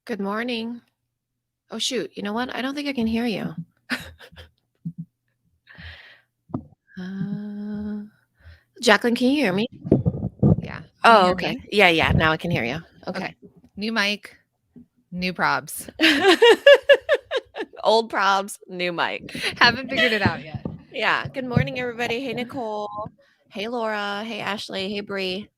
Good morning. Oh, shoot. You know what? I don't think I can hear you. Uh, Jacqueline, can you hear me? Yeah. Can you Oh, hear okay. me? Yeah. Now I can hear you. Okay. Okay. New mic, new probs. Old probs, new mic. Haven't figured it out yet. Yeah. Good morning, everybody. Hey, Nicole. Hey, Laura. Hey, Ashley. Hey, Bree.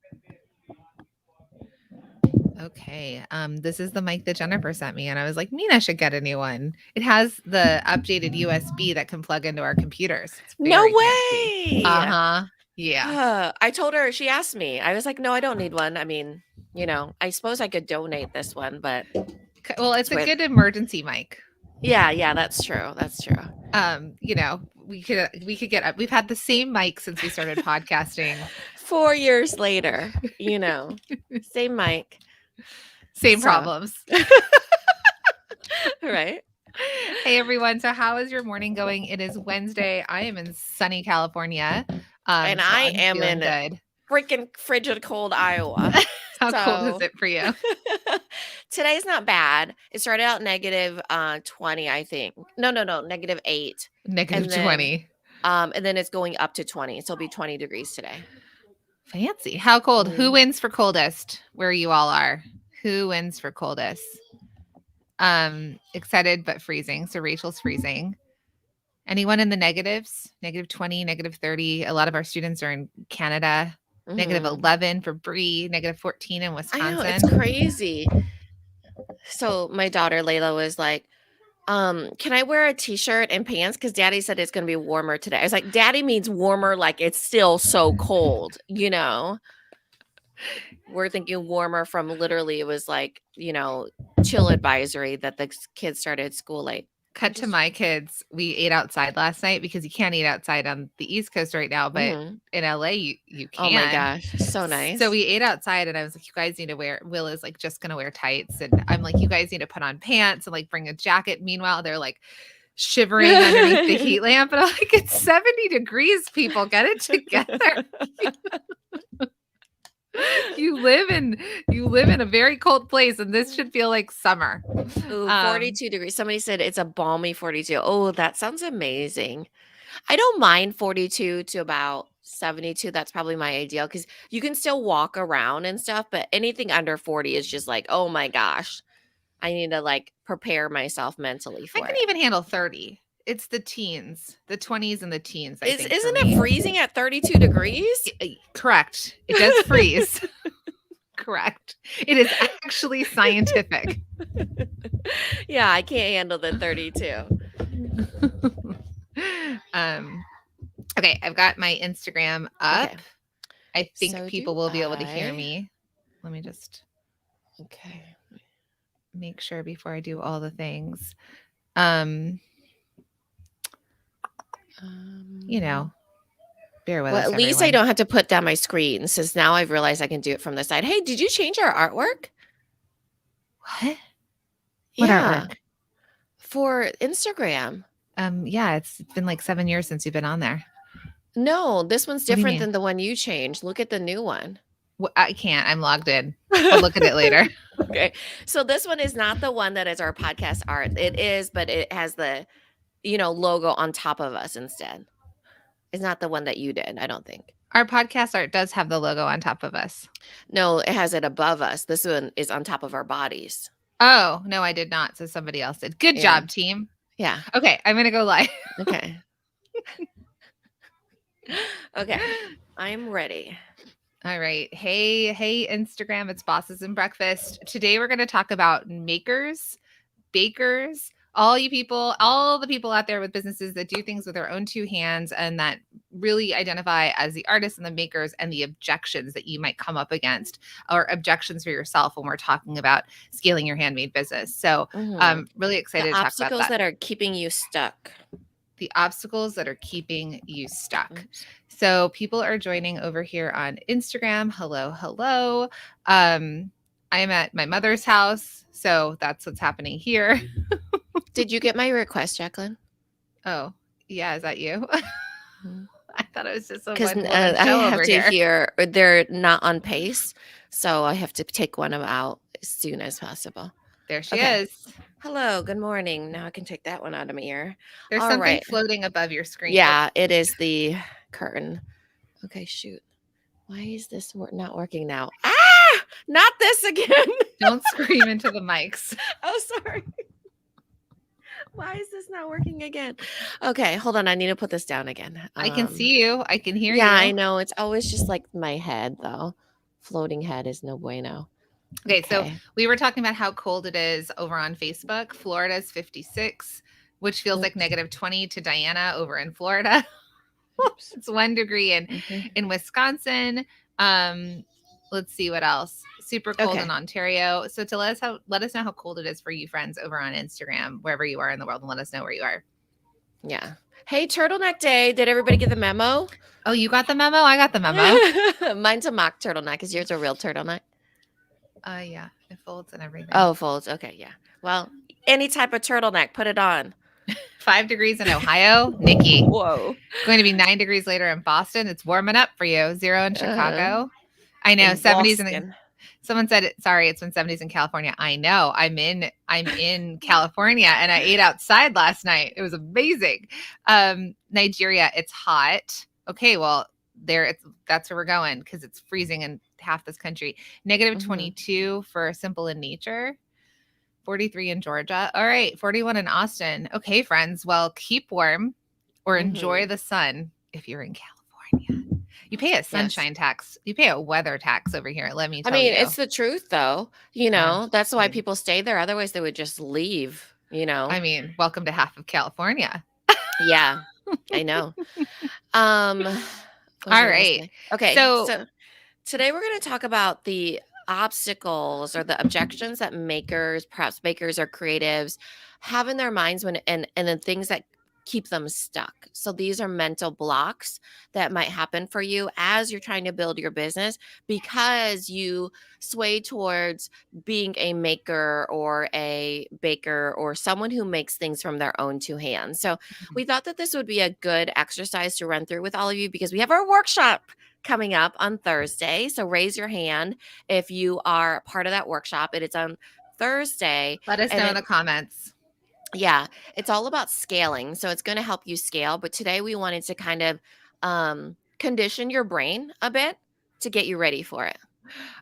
Okay. This is the mic that Jennifer sent me, and I was like, Mina should get a new one. It has the updated USB that can plug into our computers. It's No very fancy. way. Uh-huh. Yeah. I told her, she asked me. I was like, no, I don't need one. I mean, I suppose I could donate this one, but Well, it's it's a with. good emergency mic. Yeah, that's true. That's true. We could get up. We've had the same mic since we started podcasting. 4 years later, same mic. Same So, problems. right? Hey everyone. So how is your morning going? It is Wednesday. I am in sunny California. And So I I'm am feeling in good. freaking frigid cold Iowa. How cold is So it for you? today's not bad. It started out negative 20, I think. No, negative 8. Negative And then 20. and then it's going up to 20. So it'll be 20 degrees today. Fancy. How cold? Who Mm. wins for coldest where you all are? Who wins for coldest? Excited but freezing. So Rachel's freezing. Anyone in the negatives? Negative 20, negative 30. A lot of our students are in Canada. Negative Mhm. 11 for Bree, negative 14 in I know, Wisconsin. it's crazy. So my daughter Layla was like, can I wear a t-shirt and pants? Because daddy said it's gonna be warmer today. I was like, daddy means warmer, like it's still so cold, We're thinking warmer from literally it was like, chill advisory that the kids started school late. Cut to my kids. We ate outside last night because you can't eat outside on the East Coast right now, but Mhm. in LA you Oh my can. gosh, so nice. So we ate outside and I was like, you guys need to wear, Will is like just gonna wear tights. And I'm like, you guys need to put on pants and like bring a jacket. Meanwhile, they're like shivering underneath the heat lamp. And I'm like, it's 70 degrees, people. Get it together. you live in a very cold place and this should feel like summer. Ooh, 42 degrees. Somebody said it's a balmy 42. Oh, that sounds amazing. I don't mind 42 to about 72. That's probably my ideal because you can still walk around and stuff, but anything under 40 is just like, oh my gosh, I need to like prepare myself mentally I for can it. even handle 30. It's the teens, the 20s and the teens, I think. Isn't it freezing at 32 degrees? Correct. It does freeze. Correct. It is actually scientific. Yeah, I can't handle the 32. Okay, I've got my Instagram up. Okay. I think So people do will be able to hear I. me. Let me just Okay. make sure before I do all the things. Bear with Well, us, at least I everyone. don't have to put down my screen since now I've realized I can do it from the side. Hey, did you change our artwork? What? What Yeah, artwork? for Instagram. Yeah, it's been like 7 years since you've been on there. No, this one's What do you different mean? than the one you changed. Look at the new one. I can't. I'm logged in. I'll look at it later. Okay. So this one is not the one that is our podcast art. It is, but it has the, logo on top of us instead. It's not the one that you did, I don't think. Our podcast art does have the logo on top of us. No, it has it above us. This one is on top of our bodies. Oh, no, I did not. So somebody else did. Good job, team. Yeah. Okay, I'm going to go live. Okay. Okay. I'm ready. All right. Hey, Instagram. It's Bosses and Breakfast. Today we're going to talk about makers, bakers, all the people out there with businesses that do things with their own two hands and that really identify as the artists and the makers and the objections that you might come up against or objections for yourself when we're talking about scaling your handmade business. So I'm really excited to talk about obstacles that are keeping you stuck. The obstacles that are keeping you stuck. So people are joining over here on Instagram. Hello. I'm at my mother's house. So that's what's happening here. Did you get my request, Jacqueline? Oh, yeah. Is that you? I thought it was just a Because one-woman I show have over to here. hear they're not on pace. So I have to take one of them out as soon as possible. There she Okay. is. Hello, good morning. Now I can take that one out of my ear. There's All something right. floating above your screen. Oh, Yeah, it is the curtain. Okay, shoot. Why is this not working now? Ah! Not this again. don't scream into the mics. Oh, sorry. Why is this not working again? Okay, hold on. I need to put this down again. I can see you. I can hear Yeah, I you. know. It's always just like my head, though. Floating head is no bueno. Okay, so Okay. we were talking about how cold it is over on Facebook. Florida's 56, which feels like Oops. -20 to Diana over in Florida. Oops. It's 1 degree Okay. in Wisconsin. Let's see what else. Super cold in Okay. Ontario. So to let us know how cold it is for you friends over on Instagram, wherever you are in the world, and let us know where you are. Yeah. Hey, turtleneck day. Did everybody get the memo? Oh, you got the memo? I got the memo. Mine's a mock turtleneck. Is yours a real turtleneck? Yeah, it folds and everything. Oh, folds. Okay, yeah. Well, any type of turtleneck, put it on. 5 degrees in Ohio, Nikki. Whoa. Going to be 9 degrees later in Boston. It's warming up for you. 0 in Chicago. I know. In 70s in the. Boston. Someone said, sorry, it's been 70s in California. I know. I'm in California and I ate outside last night. It was amazing. Nigeria, it's hot. Okay, well, that's where we're going because it's freezing in half this country. -22 for Simple in Nature. 43 in Georgia. All right, 41 in Austin. Okay, friends. Well, keep warm or enjoy the sun if you're in California. You pay a sunshine tax. You pay a weather tax over here. Let me tell you. It's the truth, though. That's why people stay there. Otherwise, they would just leave. I mean, welcome to half of California. Yeah, I know. All right. Okay. So today we're going to talk about the obstacles or the objections that perhaps makers or creatives have in their minds and the things that keep them stuck. So these are mental blocks that might happen for you as you're trying to build your business because you sway towards being a maker or a baker or someone who makes things from their own two hands. So we thought that this would be a good exercise to run through with all of you because we have our workshop coming up on Thursday. So raise your hand if you are part of that workshop. It is on Thursday. Let us know in the comments. Yeah, it's all about scaling. So it's going to help you scale. But today we wanted to kind of condition your brain a bit to get you ready for it.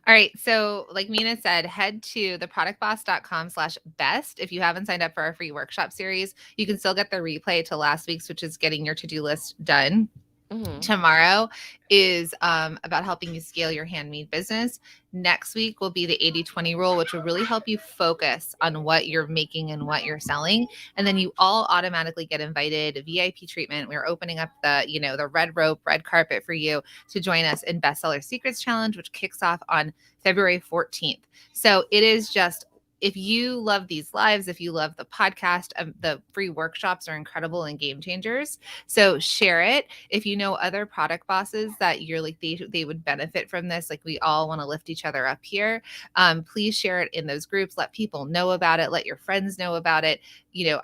All right. So like Minna said, head to theproductboss.com/best. If you haven't signed up for our free workshop series, you can still get the replay to last week's, which is getting your to-do list done. Tomorrow is about helping you scale your handmade business. Next week will be the 80-20 rule, which will really help you focus on what you're making and what you're selling. And then you all automatically get invited VIP treatment. We're opening up the red rope, red carpet for you to join us in Bestseller Secrets Challenge, which kicks off on February 14th. So it is just, if you love these lives, if you love the podcast, the free workshops are incredible and game changers. So share it. If you know other product bosses that you're like, they would benefit from this, like we all want to lift each other up here. Please share it in those groups. Let people know about it. Let your friends know about it.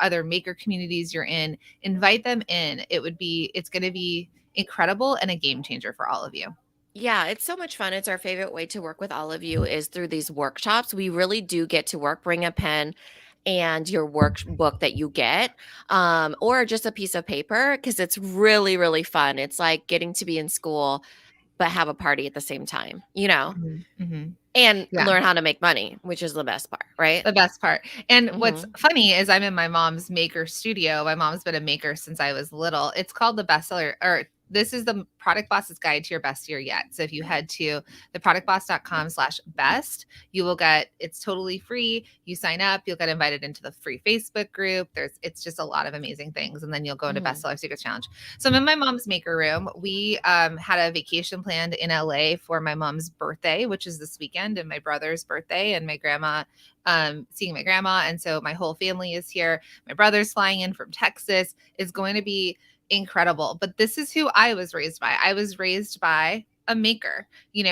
Other maker communities you're in, invite them in. It's going to be incredible and a game changer for all of you. Yeah, it's so much fun. It's our favorite way to work with all of you is through these workshops. We really do get to work. Bring a pen and your workbook that you get, or just a piece of paper because it's really, really fun. It's like getting to be in school, but have a party at the same time, and learn how to make money, which is the best part, right? The best part. And what's funny is I'm in my mom's maker studio. My mom's been a maker since I was little. It's called the Bestseller, or this is the Product Boss's Guide to Your Best Year Yet. So if you head to theproductboss.com/best, you will it's totally free. You sign up, you'll get invited into the free Facebook group. It's just a lot of amazing things. And then you'll go into Bestseller Secrets Challenge. So I'm in my mom's maker room. We had a vacation planned in LA for my mom's birthday, which is this weekend, and my brother's birthday, and my grandma, seeing my grandma. And so my whole family is here. My brother's flying in from Texas. It's going to be incredible. But this is who I was raised by. I was raised by a maker.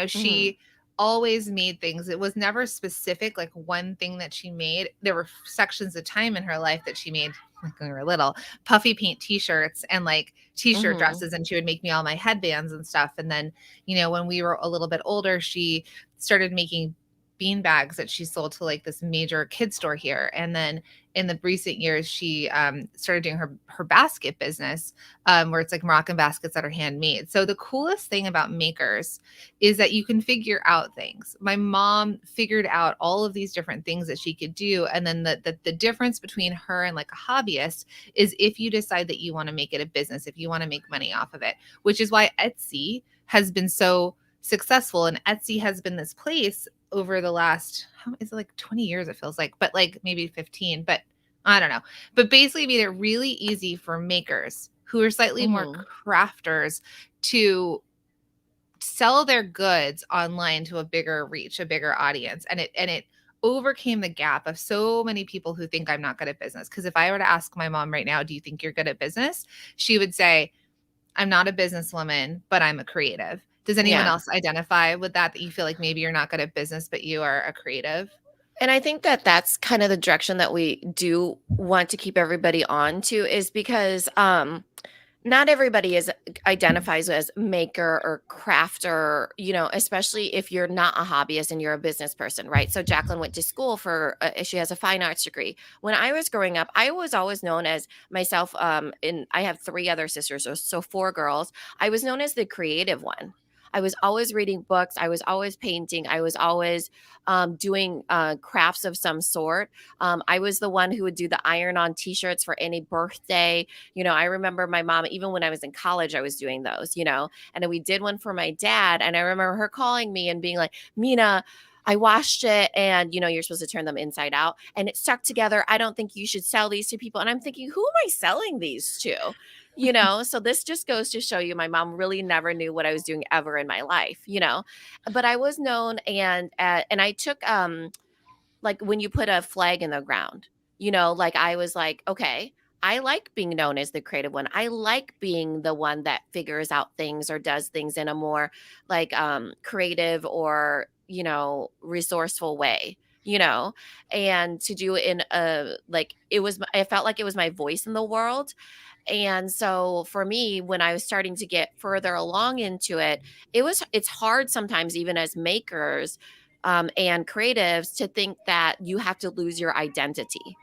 She always made things. It was never specific, like one thing that she made. There were sections of time in her life that she made, like when we were little, puffy paint t-shirts and like t-shirt dresses. And she would make me all my headbands and stuff. And then, when we were a little bit older, she started making bean bags that she sold to like this major kid store here. And then in the recent years, she started doing her basket business, where it's like Moroccan baskets that are handmade. So the coolest thing about makers is that you can figure out things. My mom figured out all of these different things that she could do. And then the difference between her and like a hobbyist is if you decide that you want to make it a business, if you want to make money off of it, which is why Etsy has been so successful. And Etsy has been this place over the last, how is it, like 20 years, it feels like, but like maybe 15, but I don't know. But basically made it really easy for makers who are slightly more Mhm. crafters to sell their goods online to a bigger reach, a bigger audience. And it overcame the gap of so many people who think I'm not good at business. Because if I were to ask my mom right now, do you think you're good at business? She would say, I'm not a businesswoman, but I'm a creative. Does anyone Yeah. else identify with that you feel like maybe you're not good at business, but you are a creative? And I think that that's kind of the direction that we do want to keep everybody on to, is because not everybody is identifies as maker or crafter, especially if you're not a hobbyist and you're a business person, right? So Jacqueline went to school for she has a fine arts degree. When I was growing up, I was always known as myself, and I have three other sisters, so four girls. I was known as the creative one. I was always reading books. I was always painting. I was always doing crafts of some sort. I was the one who would do the iron on t-shirts for any birthday. I remember my mom, even when I was in college, I was doing those, and then we did one for my dad. And I remember her calling me and being like, Mina, I washed it, and you're supposed to turn them inside out and it stuck together. I don't think you should sell these to people. And I'm thinking, who am I selling these to? So this just goes to show you my mom really never knew what I was doing ever in my life. But I was known, and I took like when you put a flag in the ground, like I was like, okay, I like being known as the creative one. I like being the one that figures out things or does things in a more like creative or, resourceful way, and to do it in a like I felt like it was my voice in the world. And so for me, when I was starting to get further along into it, it's hard sometimes, even as makers and creatives, to think that you have to lose your identity,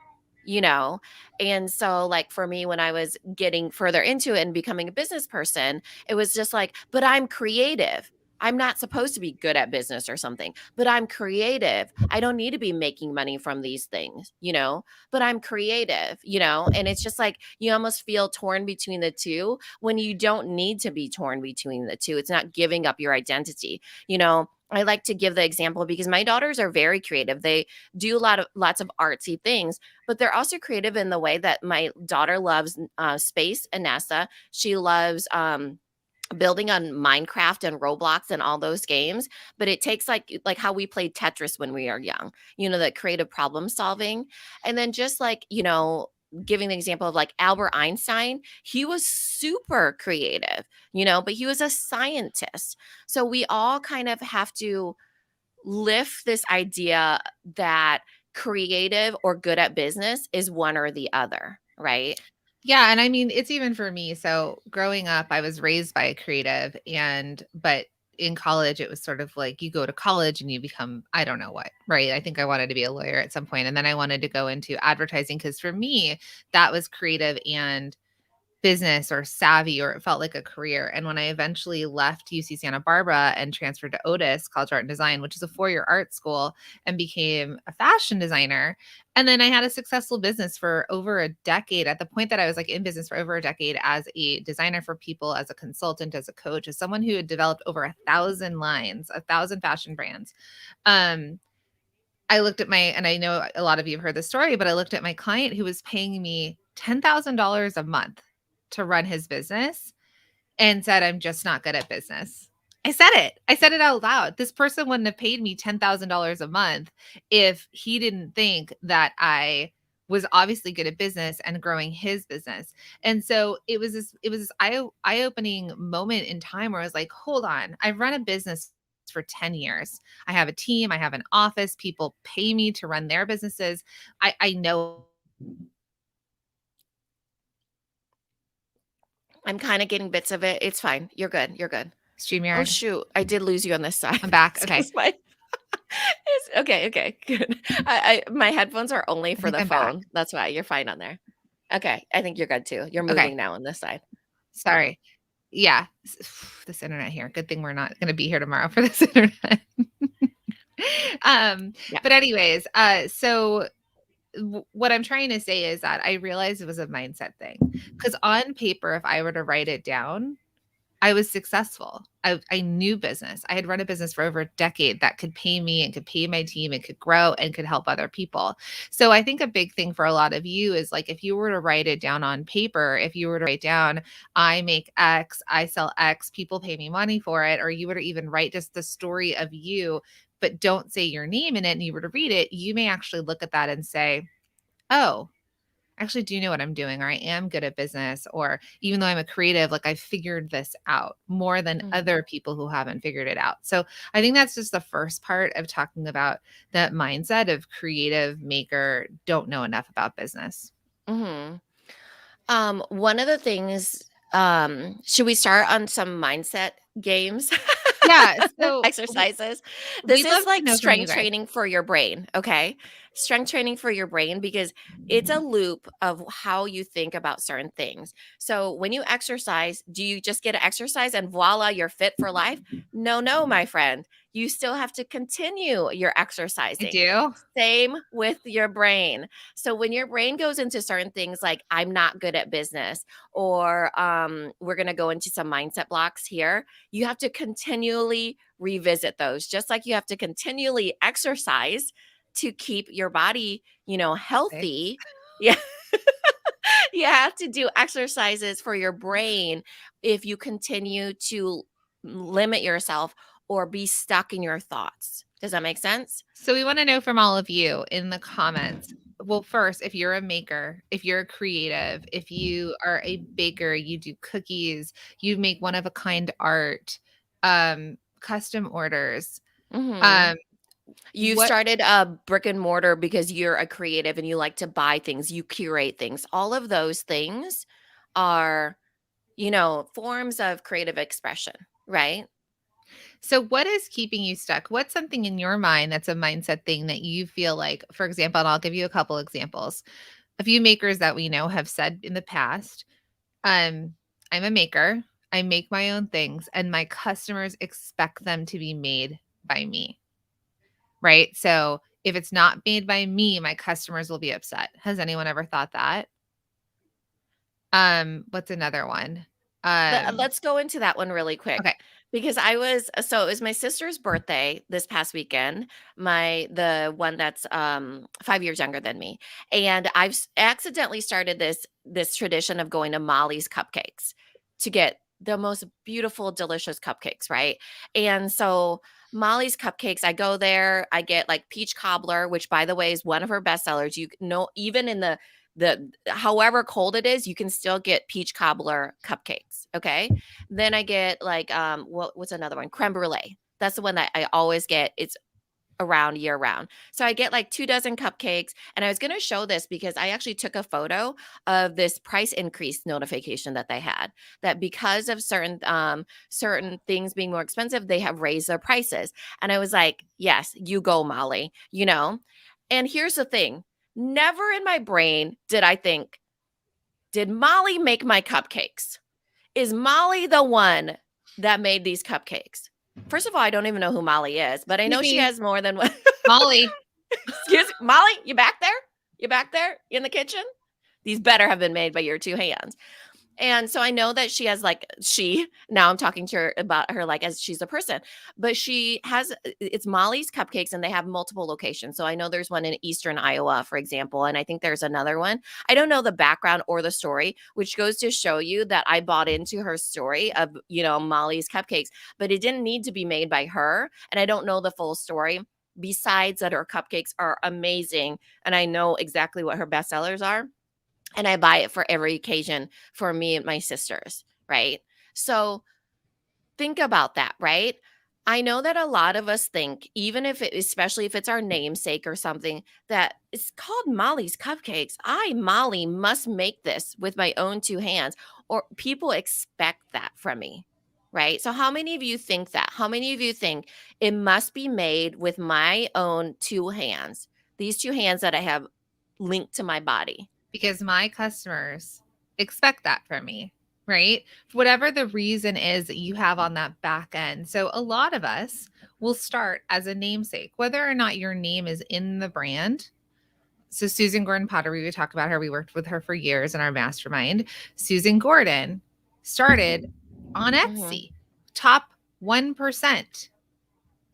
you know? And so, like, for me, when I was getting further into it and becoming a business person, it was just like, but I'm creative. I'm not supposed to be good at business or something, but I'm creative. I don't need to be making money from these things, but I'm creative. And it's just like you almost feel torn between the two when you don't need to be torn between the two. It's not giving up your identity. I like to give the example because my daughters are very creative. They do lots of artsy things, but they're also creative in the way that my daughter loves space and NASA. She loves building on Minecraft and Roblox and all those games, but it takes like how we played Tetris when we are young, that creative problem solving. And then just like, giving the example of like Albert Einstein, he was super creative, but he was a scientist. So we all kind of have to lift this idea that creative or good at business is one or the other, right? Yeah, and I mean, it's even for me. So growing up, I was raised by a creative, but in college it was sort of like you go to college and you become I don't know what, right? I think I wanted to be a lawyer at some point, and then I wanted to go into advertising because for me that was creative and business or savvy, or it felt like a career. And when I eventually left UC Santa Barbara and transferred to Otis College of Art and Design, which is a 4-year art school, and became a fashion designer, and then I had a successful business for over a decade, at the point that I was like in business for over a decade as a designer for people, as a consultant, as a coach, as someone who had developed over 1,000 lines, 1,000 fashion brands. um I looked at and I know a lot of you have heard this story, but I looked at my client who was paying me $10,000 a month to run his business and said, I'm just not good at business. I said it. I said it out loud. This person wouldn't have paid me $10,000 a month if he didn't think that I was obviously good at business and growing his business. And so it was this eye-opening moment in time where I was like, hold on, I've run a business for 10 years. I have a team, I have an office, people pay me to run their businesses. I know. I'm kind of getting bits of it. It's fine. You're good. You're good. Oh StreamYard. shoot, I did lose you on this side. I'm back. So Okay. was my Okay, okay, good. My headphones are only I for think the I'm back. phone. That's why you're fine on there. Okay, I think you're good too. You're Okay. moving now on this side. Sorry. Yeah. This internet here. Good thing we're not going to be here tomorrow for this internet. um, Yeah. but anyways, what I'm trying to say is that I realized it was a mindset thing. Because on paper, if I were to write it down, I was successful. I knew business. I had run a business for over a decade that could pay me and could pay my team and could grow and could help other people. So I think a big thing for a lot of you is like if you were to write it down on paper, if you were to write down, I make X, I sell X, people pay me money for it, or you were to even write just the story of you, but don't say your name in it and you were to read it, you may actually look at that and say, oh, I actually do know what I'm doing, or I am good at business, or even though I'm a creative, like I figured this out more than Mhm. other people who haven't figured it out. So I think that's just the first part of talking about that mindset of creative maker, don't know enough about business. Mhm. One of the things, should we start on some mindset games? Yeah. So Exercises? This we'd love is to like know from you strength guys. training for your brain, okay? Strength training for your brain because it's a loop of how you think about certain things. So when you exercise, do you just get to exercise and voila, you're fit for life? No, no, my friend. You still have to continue your I exercising. do. Same with your brain. So when your brain goes into certain things like I'm not good at business or we're going to go into some mindset blocks here, you have to continually revisit those just like you have to continually exercise to keep your body, Thanks. healthy. Yeah. You have to do exercises for your brain if you continue to limit yourself or be stuck in your thoughts. Does that make sense? So we want to know from all of you in the comments. Well, first, if you're a maker, if you're a creative, if you are a baker, you do cookies, you make one of a kind art, custom orders. Mhm. Um, You what started a brick and mortar because you're a creative and you like to buy things, you curate things. All of those things are, forms of creative expression, right? what is keeping you stuck? What's something in your mind that's a mindset thing that you feel like, for example, and I'll give you a couple examples. A few makers that we know have said in the past, um, I'm a maker. I make my own things and my customers expect them to be made by me. Right? So if it's not made by me, my customers will be upset. Has anyone ever thought that? What's another one? Um, Let's go into that one really quick okay. because it was my sister's birthday this past weekend, the one that's 5 years younger than me. And accidentally started this tradition of going to Molly's Cupcakes to get the most beautiful delicious cupcakes, right? And so Molly's Cupcakes, I go there, I get like peach cobbler, which by the way is one of her best sellers. You know, even in the however cold it is, you can still get peach cobbler cupcakes. Okay. Then I get like what's another one? Creme brulee. That's the one that I always get. It's around year round. So I get like 2 dozen cupcakes and I was going to show this because I actually took a photo of this price increase notification that they had that because of certain things being more expensive, they have raised their prices. And I was like, "Yes, you go, Molly," you know? And here's the thing. Never in my brain did I think, "Did Molly make my cupcakes? Is Molly the one that made these cupcakes?" First of all, I don't even know who Molly is, but I Excuse know she me, has more than one. Molly. Excuse me, Molly, you back there? You back there in the kitchen? These better have been made by your 2 hands. And so I know that she has like now I'm talking to her about her like as she's a person, but she has it's Molly's Cupcakes and they have multiple locations. So I know there's one in Eastern Iowa, for example, and I think there's another one. I don't know the background or the story, which goes to show you that I bought into her story of, Molly's Cupcakes, but it didn't need to be made by her. And I don't know the full story. Besides that, her cupcakes are amazing. And I know exactly what her bestsellers are and I buy it for every occasion for me and my sisters, right? So think about that, right? I know that a lot of us think, even if it, especially if it's our namesake or something, that it's called Molly's Cupcakes. I, Molly, must make this with my own 2 hands, or people expect that from me. right? So how many of you think that? How many of you think it must be made with my own two hands? These two hands that I have linked to my body. Because my customers expect that from me, right? Whatever the reason is that you have on that back end. So a lot of us will start as a namesake, whether or not your name is in the brand. So Susan Gordon Pottery, we talked about her. We worked with her for years in our mastermind. Susan Gordon started on Mhm. Etsy, top 1%.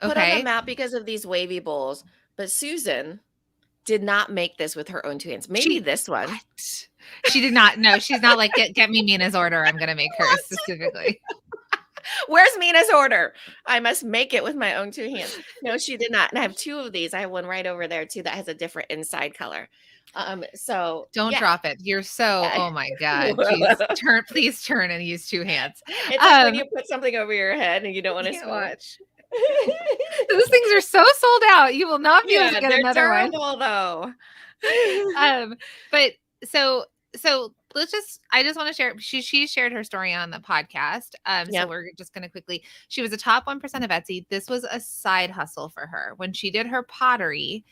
Put on the Okay. map because of these wavy bowls, but Susan did not make this with her own two hands. Maybe She this one. what? She did not. No, she's not like get me Mina's order. I'm gonna make hers specifically. Where's Mina's order? I must make it with my own two hands. No, she did not. And I have two of these. I have one right over there too that has a different inside color. So Don't yeah, drop it. You're so, yeah. oh my God. Geez. Please turn and use two hands. It's like when Um, you put something over your head and you don't want to can't swallow. watch. Those things are so sold out. You will not be able to Yeah, get they're another one. terrible though. um but so let's just I just want to share she shared her story on the podcast. So Yep. we're just going to quickly, she was a top 1% of Etsy. This was a side hustle for her when she did her pottery.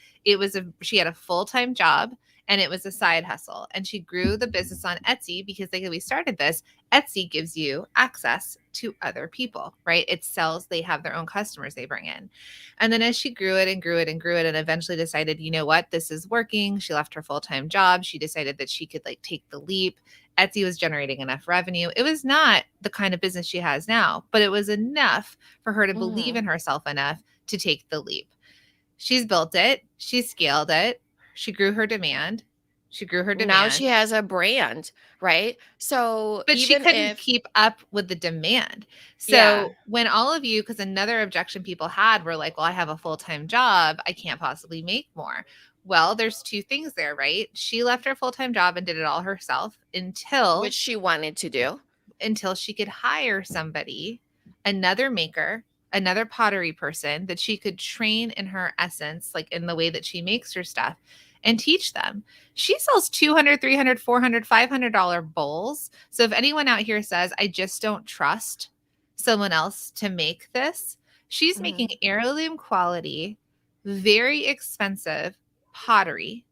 She had a full-time job and it was a side hustle, and she grew the business on Etsy because we started this. Etsy gives you access to other people, right? It sells, they have their own customers they bring in. And then as she grew it and grew it and grew it and eventually decided, you know what, this is working. She left her full-time job. She decided that she could like take the leap. Etsy was generating enough revenue. It was not the kind of business she has now, but it was enough for her to believe Mhm. in herself enough to take the leap. She's built it. She scaled it. She grew her demand. She grew her Now demand. she has a brand, right? So But she even couldn't if keep up with the demand. yeah, So when all of you, because another objection people had were like, well, I have a full-time job. I can't possibly make more. Well, there's two things there, right? She left her full-time job and did it all herself which she wanted to do. until she could hire somebody, another maker, another pottery person that she could train in her essence, like in the way that she makes her stuff, and teach them. She sells 200, 300, 400, $500 bowls. So if anyone out here says, I just don't trust someone else to make this, she's making Mhm. heirloom quality, very expensive pottery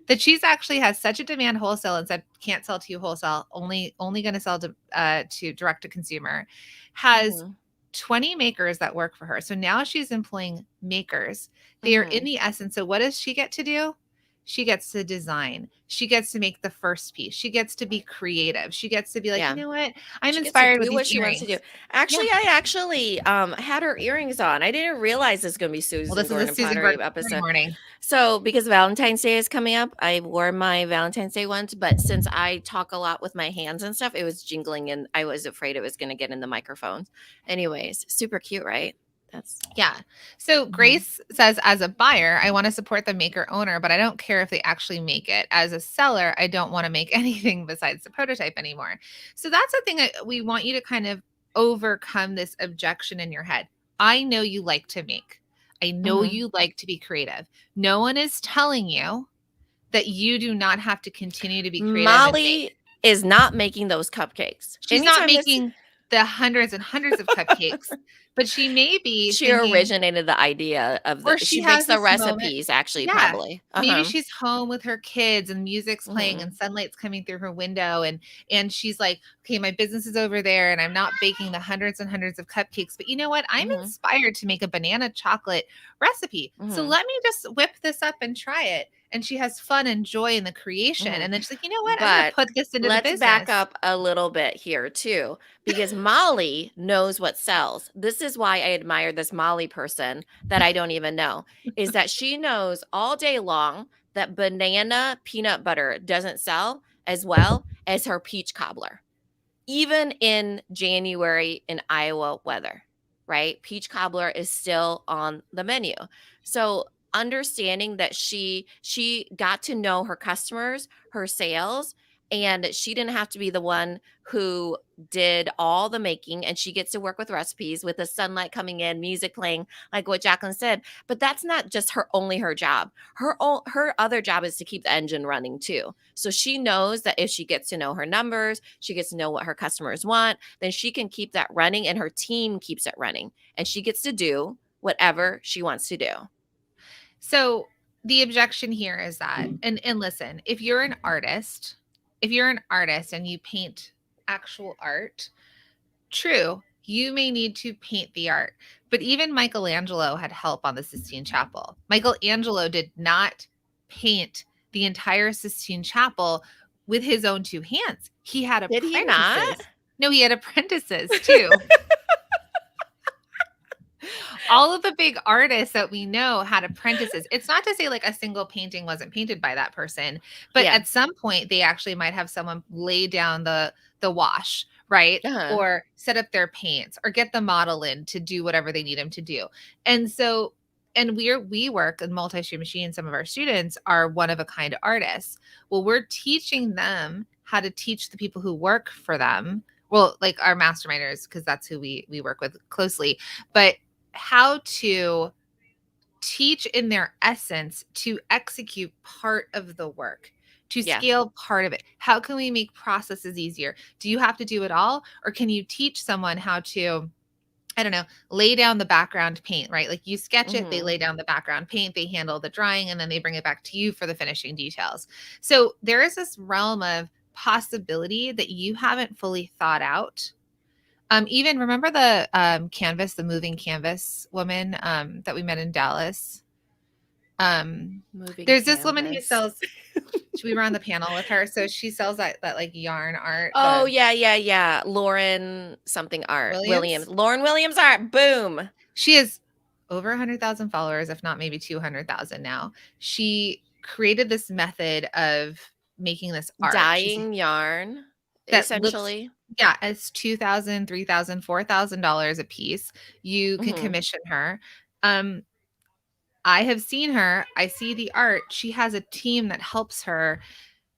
that she's actually has such a demand wholesale and said can't sell to you wholesale, only going to sell to direct to consumer, has Mhm. 20 makers that work for her. So now she's employing makers. They are in Mhm. the essence. So what does she get to do? She gets to design. She gets to make the first piece. She gets to be creative. She gets to be like, you Yeah. know what? I'm She gets to inspired with do these what she wants to do. earrings. Yeah. Actually, I actually had her earrings on. I didn't realize this was gonna be Well, Susan this is a Gordon Susan Pottery Gordon episode. morning. So, because Valentine's Day is coming up, I wore my Valentine's Day ones, but since I talk a lot with my hands and stuff, it was jingling and I was afraid it was going to get in the microphones. Anyways, super cute, right? That's Yeah. So mhm. Grace says, as a buyer, I want to support the maker owner, but I don't care if they actually make it. As a seller, I don't want to make anything besides the prototype anymore. So that's the thing that we want you to kind of overcome this objection in your head. I know you like to make. I know Mhm. you like to be creative. No one is telling you that you do not have to continue to be creative and make. Molly is not making those cupcakes. She's not Anytime this making the hundreds and hundreds of cupcakes, but she may be she thinking, originated the idea of or she she makes has the this moment. recipes actually Yeah. probably. Maybe Uh-huh. she's home with her kids and music's playing and Mhm. sunlight's coming through her window, and she's like, "Okay, my business is over there and I'm not baking the hundreds and hundreds of cupcakes, but you know what? I'm Mhm. inspired to make a banana chocolate recipe. So Mhm. let me just whip this up and try it." And she has fun and joy in the creation. Mhm. And then she's like, "You know what? I'm going to But put this into the let's back business." up a little bit here too, because Molly knows what sells. This is why I admire this Molly person that I don't even know, is that she knows all day long that banana peanut butter doesn't sell as well as her peach cobbler even in January in Iowa weather, right? Peach cobbler is still on the menu. So understanding that she got to know her customers, her sales, and she didn't have to be the one who did all the making, and she gets to work with recipes with the sunlight coming in, music playing, like what Jacqueline said. But that's not just her job. Her other job is to keep the engine running too. So she knows that if she gets to know her numbers, she gets to know what her customers want, then she can keep that running, and her team keeps it running, and she gets to do whatever she wants to do. So the objection here is that, and listen, if you're an artist and you paint actual art, true, you may need to paint the art. But even Michelangelo had help on the Sistine Chapel. Michelangelo did not paint the entire Sistine Chapel with his own two hands. He had Did he not? apprentices. No, he had apprentices too. All of the big artists that we know had apprentices. It's not to say like a single painting wasn't painted by that person, but Yeah. at some point they actually might have someone lay down the wash, right? Uh-huh. Or set up their paints or get the model in to do whatever they need them to do. And so and we work in multi-stream machine. Some of our students are one of a kind artists. Well, we're teaching them how to teach the people who work for them. Well, like our masterminders, because that's who we work with closely. But how to teach in their essence to execute part of the work, to Yeah. scale part of it. How can we make processes easier? Do you have to do it all? Or can you teach someone how to, I don't know, lay down the background paint, right? Like you sketch it, they Mhm. lay down the background paint, they handle the drawing, and then they bring it back to you for the finishing details. So there is this realm of possibility that you haven't fully thought out. Even remember the canvas, the moving canvas woman that we met in Dallas. Moving There's this woman who canvas. sells. We were on the panel with her, so she sells that like yarn art. Oh, The yeah, yeah, yeah. Lauren something art. Williams. Williams. Lauren Williams art. Boom. She has over 100,000 followers, if not maybe 200,000 now. She created this method of making this art. She's Dyeing yarn, that looks essentially. yeah, it's 2,000, 3,000, $4,000 a piece. You can Mhm. commission her. Um, I have seen her. I see the art. She has a team that helps her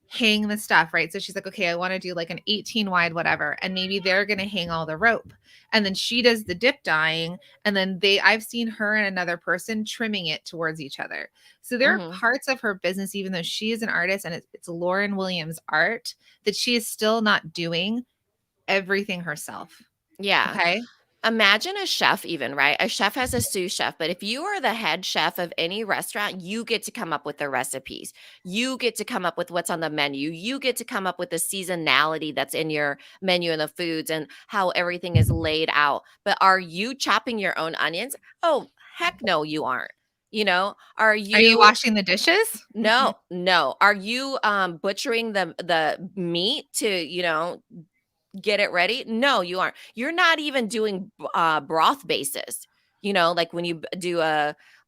hang the stuff, right? So she's like, okay, I want to do like an 18 wide, whatever. And maybe they're going to hang all the rope. And then she does the dip dyeing. And then I've seen her and another person trimming it towards each other. So there are Mhm. parts of her business, even though she is an artist and it's Lauren Williams art, that she is still not doing everything herself. Yeah. Okay. Imagine a chef even, right? A chef has a sous chef, but if you are the head chef of any restaurant, you get to come up with the recipes. You get to come up with what's on the menu. You get to come up with the seasonality that's in your menu and the foods and how everything is laid out. But are you chopping your own onions? Oh, heck no, you aren't. Are Are you you washing the dishes? no, no. Are you butchering the meat to, get it ready? No, you aren't. You're not even doing broth bases. Like when you do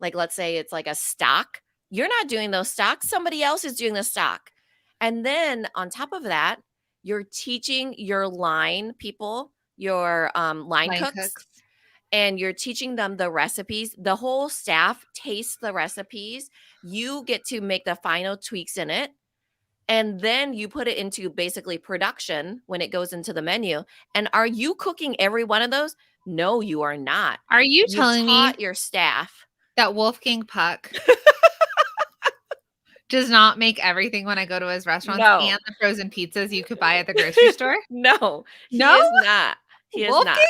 like let's say it's like a stock, you're not doing those stocks. Somebody else is doing the stock. And then on top of that, you're teaching your line people, your line Line cooks, cooks. and you're teaching them the recipes. The whole staff tastes the recipes. You get to make the final tweaks in it, and then you put it into basically production when it goes into the menu. And are you cooking every one of those? No, you are not. Are you You've telling me taught your staff. that Wolfgang Puck does not make everything when I go to his restaurants No. and the frozen pizzas you could buy at the grocery store? No, he No? is not. He is not. Wolfgang?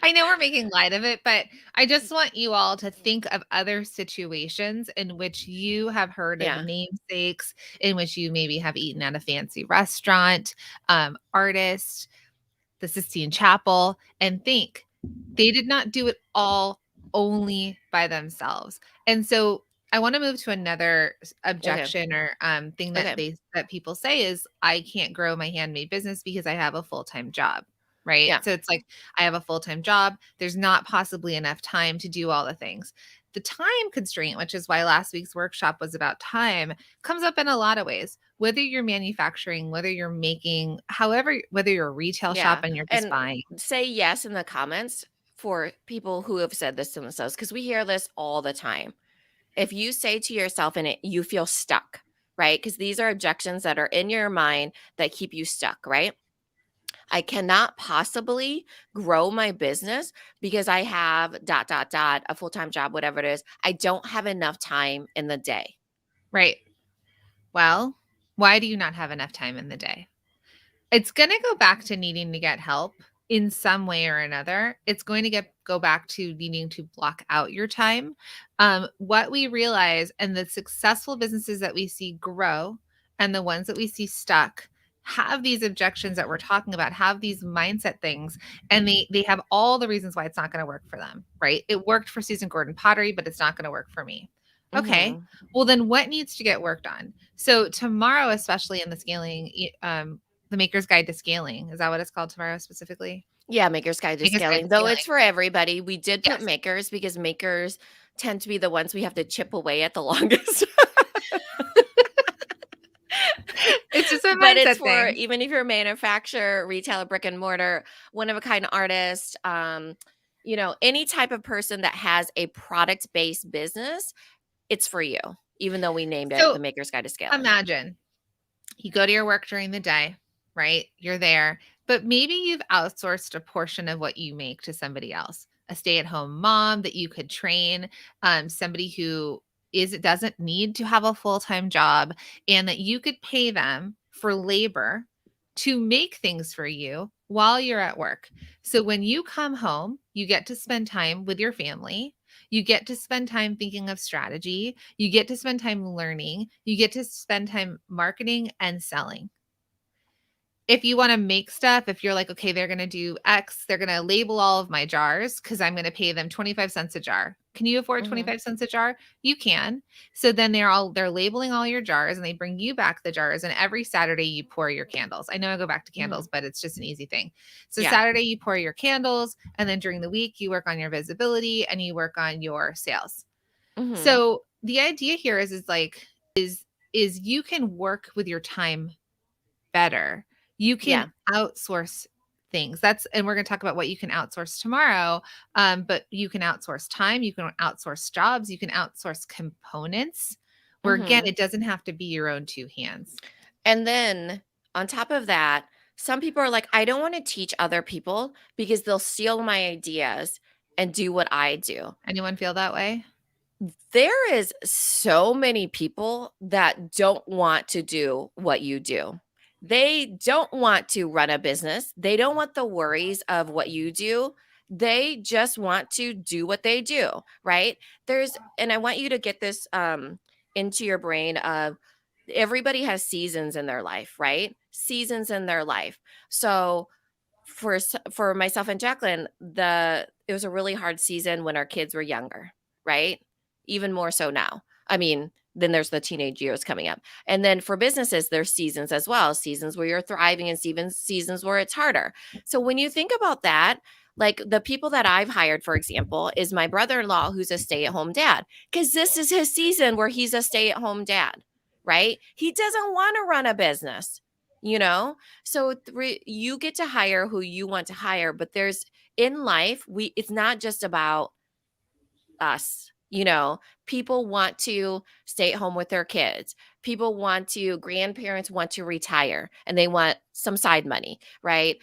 I know we're making light of it, but I just want you all to think of other situations in which you have heard of Yeah. namesakes, in which you maybe have eaten at a fancy restaurant, artist, the Sistine Chapel, and think they did not do it all only by themselves. And so I want to move to another Okay. objection or thing Okay. that people say is I can't grow my handmade business because I have a full-time job. Right. Yeah. So it's like I have a full-time job. There's not possibly enough time to do all the things. The time constraint, which is why last week's workshop was about time, comes up in a lot of ways. Whether you're manufacturing, whether you're making, however, whether you're a retail shop Yeah. and you're just And buying. say yes in the comments for people who have said this to themselves, because we hear this all the time. If you say to yourself and you feel stuck, right? Because these are objections that are in your mind that keep you stuck, right? I cannot possibly grow my business because I have dot, dot, dot, a full time job, whatever it is. I don't have enough time in the day. Right. Well, why do you not have enough time in the day? It's going to go back to needing to get help in some way or another. It's going to go back to needing to block out your time. What we realize, and the successful businesses that we see grow and the ones that we see stuck have these objections that we're talking about, have these mindset things, and they have all the reasons why it's not going to work for them, right? It worked for Susan Gordon Pottery, but it's not going to work for me. Okay. Hmm. Well, then what needs to get worked on? So tomorrow, especially in the scaling, the Maker's Guide to Scaling. Is that what it's called tomorrow specifically? Yeah, Maker's Guide to Maker's Guide to Scaling, though it's Scaling. for everybody. We did put Yes. makers because makers tend to be the ones we have to chip away at the longest. It's just a But it's mindset for thing. even if you're a manufacturer, retailer, brick and mortar, one of a kind artist, any type of person that has a product based business, it's for you, even though we named it So the Maker's Guide to Scaling. imagine you go to your work during the day, right? You're there, but maybe you've outsourced a portion of what you make to somebody else, a stay-at-home mom that you could train, somebody who doesn't need to have a full-time job, and that you could pay them for labor to make things for you while you're at work. So when you come home, you get to spend time with your family. You get to spend time thinking of strategy. You get to spend time learning. You get to spend time marketing and selling. If you want to make stuff, if you're like, okay, they're going to do X, they're going to label all of my jars because I'm going to pay them 25 cents a jar. Can you afford Hmm. 25 cents a jar? You can. So then they're labeling all your jars and they bring you back the jars. And every Saturday you pour your candles. I know I go back to Hmm. candles, but it's just an easy thing. So Yeah. Saturday you pour your candles, and then during the week you work on your visibility and you work on your sales. Hmm. So the idea here is you can work with your time better. You can Yeah. outsource things. And we're going to talk about what you can outsource tomorrow. But you can outsource time, you can outsource jobs, you can outsource components where again, Hmm. it doesn't have to be your own two hands. And then on top of that, some people are like, I don't want to teach other people because they'll steal my ideas and do what I do. Anyone feel that way? There is so many people that don't want to do what you do. They don't want to run a business. They don't want the worries of what you do. They just want to do what they do, right? And I want you to get this into your brain of everybody has seasons in their life, right? Seasons in their life. So for myself and Jacqueline, it was a really hard season when our kids were younger, right? Even more so now. I mean, then there's the teenage years coming up. And then for businesses, there's seasons as well, seasons where you're thriving and seasons where it's harder. So when you think about that, like the people that I've hired, for example, is my brother-in-law who's a stay-at-home dad, because this is his season where he's a stay-at-home dad, right? He doesn't want to run a business, you know? So you get to hire who you want to hire, but there's in life, it's not just about us. People want to stay at home with their kids. Grandparents want to retire and they want some side money, right?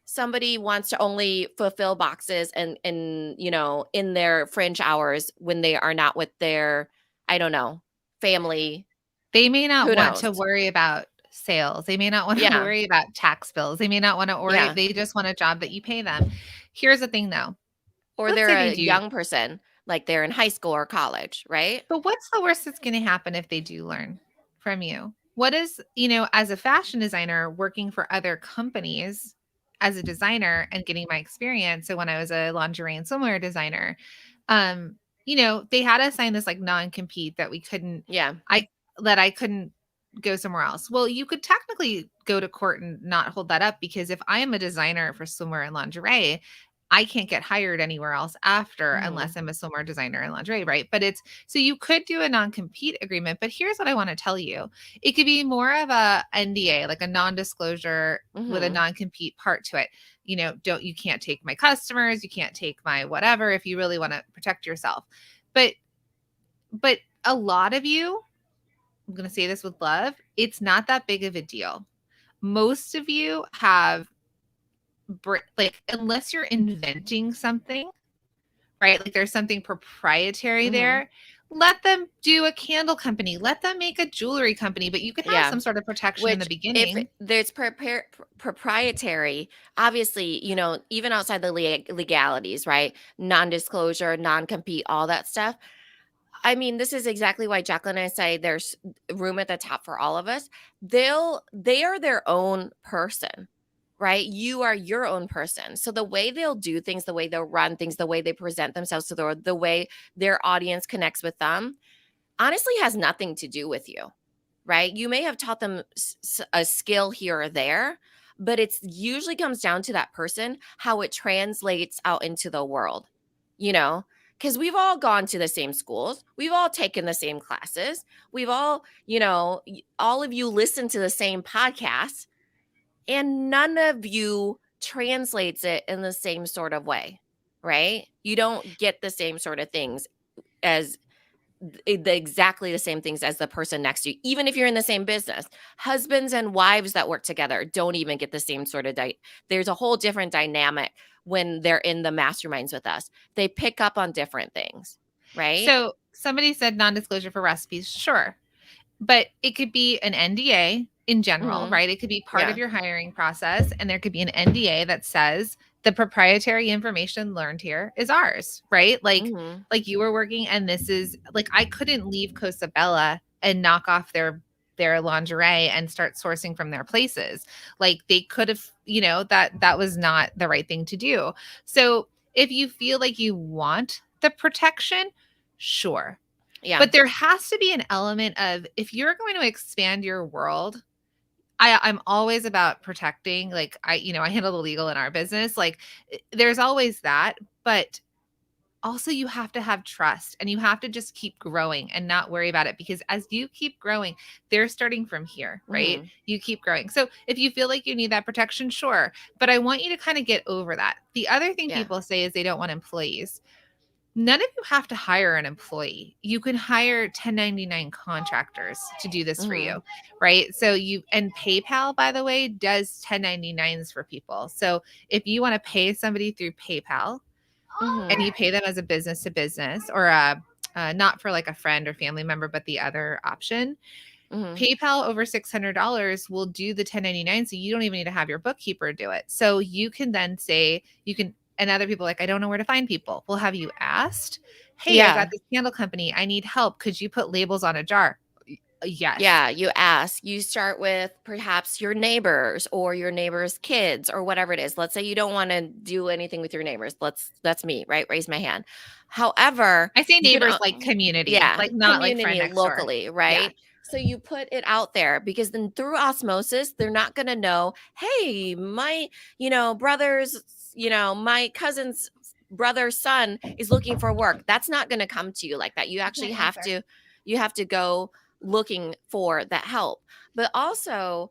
Somebody wants to only fulfill boxes and in their fringe hours when they are not with their, I don't know, family. They may not Who want knows? to worry about sales. They may not want to Yeah. worry about tax bills. They may not want to worry. Yeah. They just want a job that you pay them. Here's the thing though. Or Let's they're say they a do. young person, like they're in high school or college, right? But what's the worst that's going to happen if they do learn from you? What is, as a fashion designer working for other companies as a designer and getting my experience. So when I was a lingerie and swimwear designer, they had us sign this like non-compete that we couldn't, Yeah. I couldn't go somewhere else. Well, you could technically go to court and not hold that up because if I am a designer for swimwear and lingerie, I can't get hired anywhere else after Mhm. unless I'm a swimwear designer in lingerie, right? But so you could do a non-compete agreement, but here's what I want to tell you. It could be more of a NDA, like a non-disclosure with a Mhm. non-compete part to it. You can't take my customers, you can't take my whatever if you really want to protect yourself. But a lot of you I'm going to say this with love, it's not that big of a deal. Most of you have, like, unless you're inventing something, right? Like there's something proprietary Mhm. there. Let them do a candle company. Let them make a jewelry company, but you can have Yeah. some sort of protection in the Which if beginning. there's proprietary, obviously, even outside the legalities, right? Non-disclosure, non-compete, all that stuff. I mean, this is exactly why Jacqueline and I say there's room at the top for all of us. They are their own person, right? You are your own person. So the way they'll do things, the way they'll run things, the way they present themselves to the world, the way their audience connects with them, honestly has nothing to do with you, right? You may have taught them a skill here or there, but it's usually comes down to that person, how it translates out into the world, you know? Because we've all gone to the same schools, we've all taken the same classes, we've all, all of you listen to the same podcasts, and none of you translates it in the same sort of way, right? You don't get the same sort of things as exactly the same things as the person next to you, even if you're in the same business. Husbands and wives that work together don't even get the same sort of there's a whole different dynamic when they're in the masterminds with us. They pick up on different things, right? So somebody said non-disclosure for recipes. Sure. But it could be an NDA in general, Mhm. right? It could be part of Yeah. your hiring process, and there could be an NDA that says the proprietary information learned here is ours, right? Mhm. Like you were working, and this is like I couldn't leave Cosabella and knock off their lingerie and start sourcing from their places. Like they could have, that was not the right thing to do. So if you feel like you want the protection, sure, Yeah. but there has to be an element of if you're going to expand your world, I'm always about protecting, like I handle the legal in our business. Like there's always that, but also you have to have trust and you have to just keep growing and not worry about it because as you keep growing, they're starting from here, right? Mhm. You keep growing. So if you feel like you need that protection, sure. But I want you to kind of get over that. The other thing Yeah. people say is they don't want employees. None of you have to hire an employee. You can hire 1099 contractors to do this for you, Mhm. right? And PayPal, by the way, does 1099s for people. So if you want to pay somebody through PayPal and Mhm. you pay them as a business to business or not for like a friend or family member, but the other option, Mhm. PayPal over $600 will do the 1099, so you don't even need to have your bookkeeper do it. So you can then say, and other people like, I don't know where to find people. Well, have you asked? Hey, I've got Yeah. this candle company. I need help. Could you put labels on a jar? Yes. Yeah, you ask. You start with perhaps your neighbors or your neighbors' kids or whatever it is. Let's say you don't want to do anything with your neighbors. That's me, right? Raise my hand. However, I say you can neighbors like community, yeah, like not like friend community next door. locally, Yeah. right? So you put it out there because then through osmosis, they're not going to know, hey, my, brother's, my cousin's brother's son is looking for work. That's not going to come to you like that. You I actually can't have answer. to go looking for that help. But also,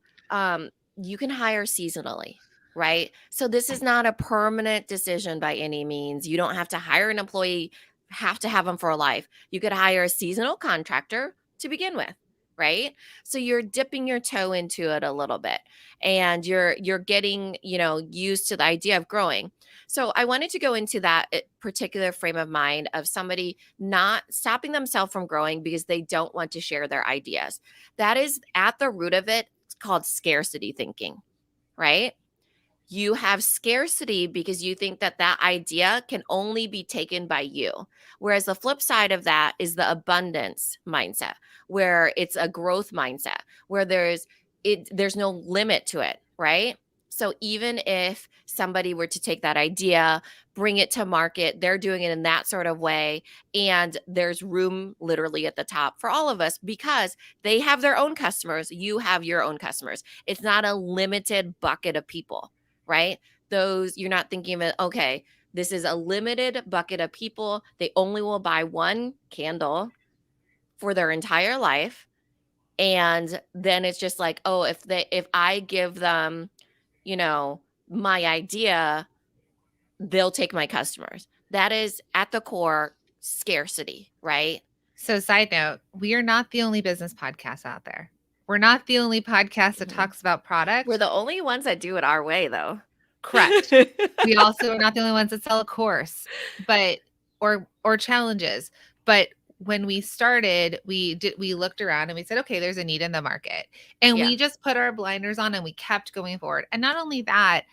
you can hire seasonally, right? So this is not a permanent decision by any means. You don't have to hire an employee, have to have them for life. You could hire a seasonal contractor to begin with, right? So you're dipping your toe into it a little bit and you're getting, used to the idea of growing. So I wanted to go into that particular frame of mind of somebody not stopping themselves from growing because they don't want to share their ideas. That is at the root of it. It's called scarcity thinking, right? You have scarcity because you think that that idea can only be taken by you. Whereas the flip side of that is the abundance mindset, where it's a growth mindset, where there's no limit to it, right? So even if somebody were to take that idea, bring it to market, they're doing it in that sort of way, and there's room literally at the top for all of us because they have their own customers, you have your own customers. It's not a limited bucket of people, right? Those you're not thinking of it, okay, this is a limited bucket of people. They only will buy one candle for their entire life. And then it's just like, oh, if I give them, you know, my idea, they'll take my customers. That is at the core scarcity, right? So, side note, we are not the only business podcast out there. We're not the only podcast that Mhm. talks about We're product. the only ones that do it our way, though. Correct. We also are not the only ones that sell a course, but or challenges. But when we started, we looked around and we said, okay, there's a need in the market. And Yeah. we just put our blinders on and we kept going forward. And not only that,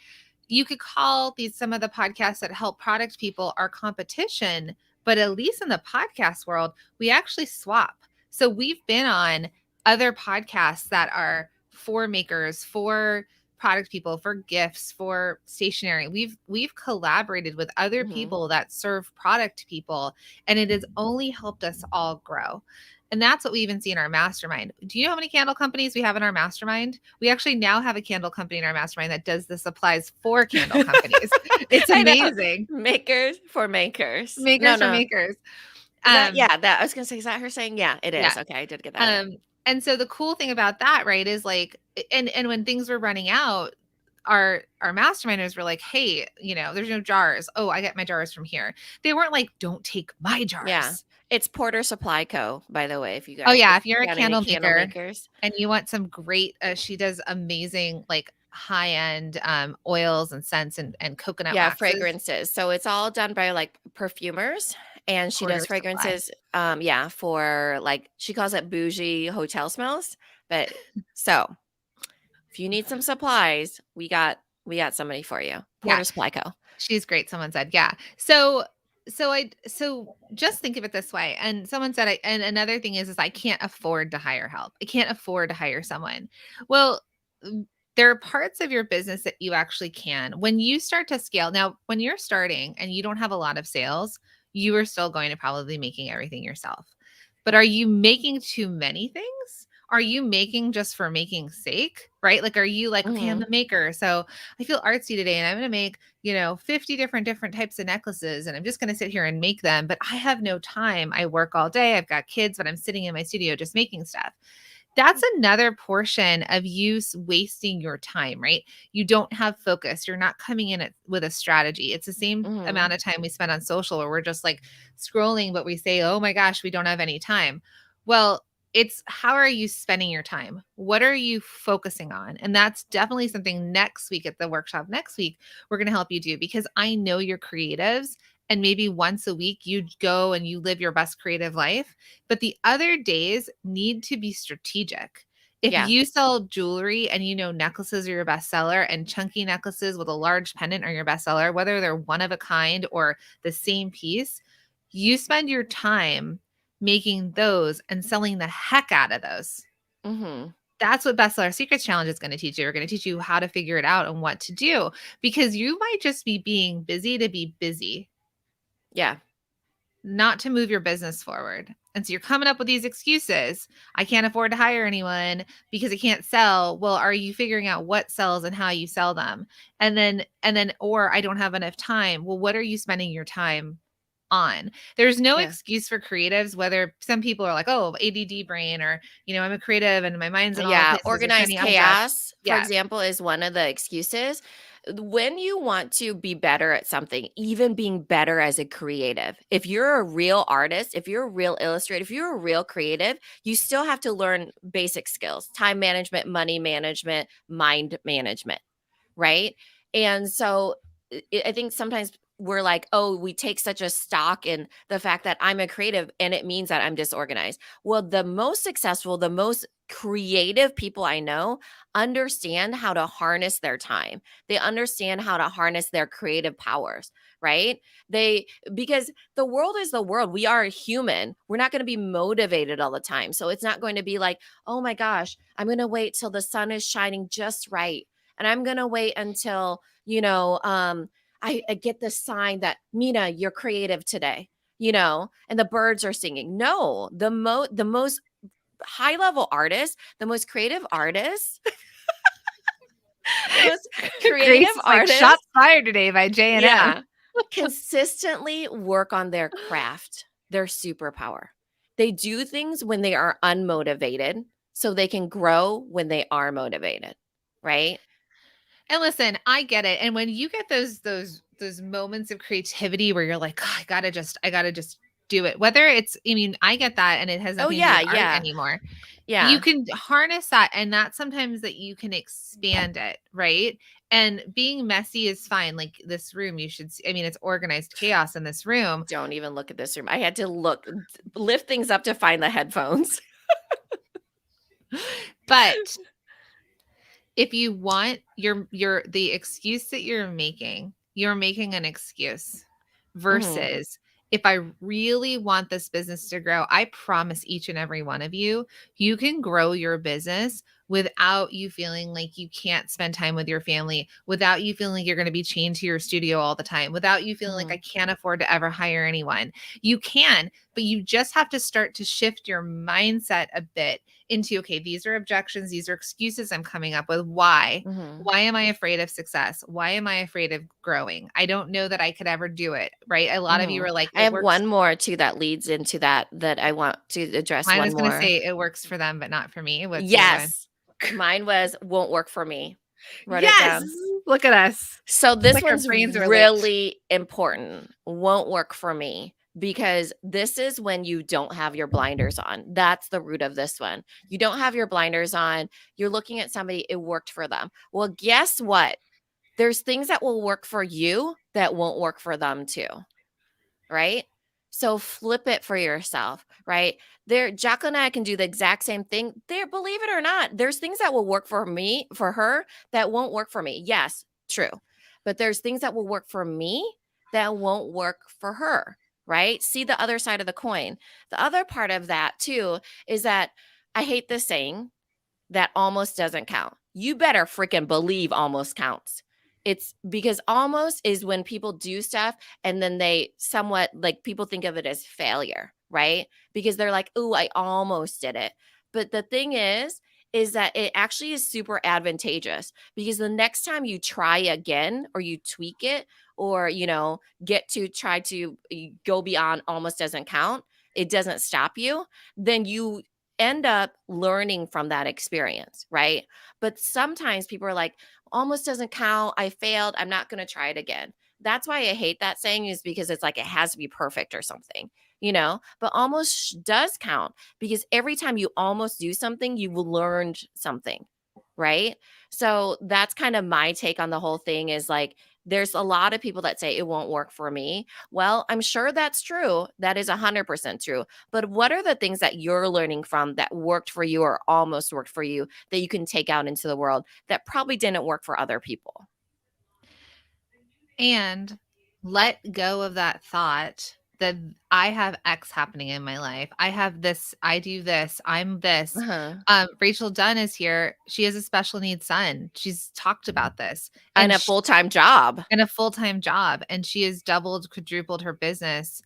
you could call these some of the podcasts that help product people our competition, but at least in the podcast world, we actually swap. So we've been on other podcasts that are for makers, for product people, for gifts, for stationery. We've collaborated with other Mhm. people that serve product people, and it has only helped us all grow. And that's what we even see in our mastermind. Do you know how many candle companies we have in our mastermind? We actually now have a candle company in our mastermind that does the supplies for candle companies. It's I know. amazing. Makers for makers. No, Makers for no. makers. Is that Um, yeah, that I was gonna say, is that her saying? Yeah, it yeah. is. Okay, I did get that right. Um, and so the cool thing about that, right, is like, and when things were running out, our masterminders were like, hey, there's no jars. Oh, I get my jars from here. They weren't like, don't take my Yeah. jars. It's Porter Supply Co., by the way, Oh if yeah, if you're you a got any candle candle maker makers. and you want some great, she does amazing like high end oils and scents and coconut Yeah, waxes. fragrances. So it's all done by, like, perfumers, and she does Porter Supply. fragrances, yeah, for, like, she calls it bougie hotel smells, but so, if you need some supplies, we got somebody for you. Yeah, Porter Supply Co. she's great. Someone said, yeah. So just think of it this way. And someone said, and another thing is I can't afford to hire help. I can't afford to hire someone. Well, there are parts of your business that you actually can. When you start to scale, now when you're starting and you don't have a lot of sales, you are still going to probably be making everything yourself. But are you making too many things? Are you making just for making sake? Right? Like, are you like, okay, I'm Mhm. a maker. So I feel artsy today and I'm going to make 50 different types of necklaces and I'm just going to sit here and make them, but I have no time. I work all day. I've got kids, but I'm sitting in my studio just making stuff. That's another portion of you wasting your time, right? You don't have focus. You're not coming in with a strategy. It's the same Mhm. amount of time we spend on social where we're just like scrolling, but we say, oh my gosh, we don't have any time. Well, it's how are you spending your time? What are you focusing on? And that's definitely something next week at the workshop next week, we're going to help you do because I know you're creatives and maybe once a week you go and you live your best creative life, but the other days need to be strategic. If Yeah. you sell jewelry and necklaces are your bestseller and chunky necklaces with a large pendant are your bestseller, whether they're one of a kind or the same piece, you spend your time making those and selling the heck out of those. Mhm. That's what Bestseller Secrets Challenge is going to teach you. We're going to teach you how to figure it out and what to do because you might just be being busy to be busy, Yeah. not to move your business forward. And so you're coming up with these excuses. I can't afford to hire anyone because I can't sell. Well, are you figuring out what sells and how you sell them? Or I don't have enough time. Well, what are you spending your time on? There's no Yeah. excuse for creatives, whether some people are like, oh, ADD brain, or, I'm a creative and my mind's in all the Yeah, places or organized shiny objects. chaos, for Yeah. example, is one of the excuses. When you want to be better at something, even being better as a creative, if you're a real artist, if you're a real illustrator, if you're a real creative, you still have to learn basic skills: time management, money management, mind management, right? And so I think sometimes we're like, oh, we take such a stock in the fact that I'm a creative and it means that I'm disorganized. Well, the most successful, the most creative people I know understand how to harness their time. They understand how to harness their creative powers, right? They Because the world is the world. We are human. We're not going to be motivated all the time. So it's not going to be like, "Oh my gosh, I'm going to wait till the sun is shining just right. And I'm going to wait until, I get the sign that, Mina, you're creative today." And the birds are singing. No, the most high level artists, the most creative artists, the most creative Grace is like shots artists, fired today by J&M. yeah, consistently work on their craft, their superpower. They do things when they are unmotivated so they can grow when they are motivated, right? And listen, I get it. And when you get those moments of creativity where you're like, "Oh, I gotta just do it. Whether it's, I mean, I get that, and it has Oh, nothing to do yeah, with art yeah. anymore. You Yeah. can harness that, and that's sometimes that you can expand it, right? And being messy is fine. Like this room, you should see, I mean, it's organized chaos in this room, Don't even look at this room. I had to lift things up to find the headphones. but if you want the excuse that you're making an excuse Mhm. versus if I really want this business to grow, I promise each and every one of you, you can grow your business without you feeling like you can't spend time with your family, without you feeling like you're going to be chained to your studio all the time, without you feeling like I Mhm. can't afford to ever hire anyone. You can, but you just have to start to shift your mindset a bit into, okay, these are objections, these are excuses I'm coming up with. Why? Mhm. Why am I afraid of success? Why am I afraid of growing? I don't know that I could ever do it, right? A lot of you Mhm. are like, I it have works. one more too that leads into that I want to address Mine one was going to more. say it works for them, but not for me. What's your one? Yes. Mine was won't work for me. Wrote it Yes. down. Look at us. So It's this like our one's brains are linked. really important. Won't work for me because this is when you don't have your blinders on. That's the root of this one. You don't have your blinders on. You're looking at somebody, it worked for them. Well, guess what? There's things that will work for you that won't work for them too, right? So flip it for yourself, right? Jacqueline and I can do the exact same thing. There, believe it or not, there's things that will work for me, for her, that won't work for me. Yes, true. But there's things that will work for me that won't work for her, right? See the other side of the coin. The other part of that too is that I hate this saying, that almost doesn't count. You better freaking believe almost counts. It's because almost is when people do stuff and then they somewhat like people think of it as failure, right? Because they're like, "Ooh, I almost did it." But the thing is that it actually is super advantageous because the next time you try again or you tweak it or, get to try to go beyond almost doesn't count, it doesn't stop you, then you end up learning from that experience, right? But sometimes people are like, almost doesn't count. I failed. I'm not going to try it again. That's why I hate that saying, is because it's like it has to be perfect or something, but almost does count because every time you almost do something, you've learned something, right? So that's kind of my take on the whole thing is like, there's a lot of people that say it won't work for me. Well, I'm sure that's true. That is 100% true. But what are the things that you're learning from that worked for you or almost worked for you that you can take out into the world that probably didn't work for other people? And let go of that thought that I have X happening in my life. I have this, I do this, I'm this. Uh-huh. Rachel Dunn is here. She has a special needs son. She's talked about this. And And a full-time job. and a full-time job, and she has doubled, quadrupled her business,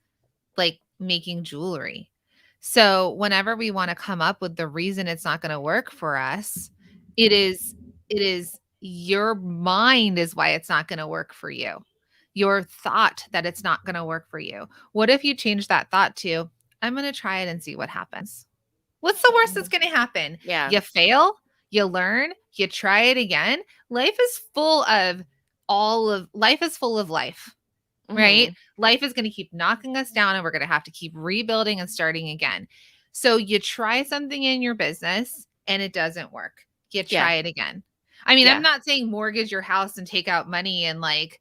like making jewelry. So whenever we want to come up with the reason it's not going to work for us, it is your mind is why it's not going to work for you. Your thought that it's not going to work for you. What if you change that thought to, I'm going to try it and see what happens? What's the worst that's Mhm. going to happen? Yeah. You fail, you learn, you try it again. Life is full of life, right? Mhm. Life is going to keep knocking us down and we're going to have to keep rebuilding and starting again. So you try something in your business and it doesn't work. You Yeah. try it again. I mean, I'm Yeah. not saying mortgage your house and take out money and like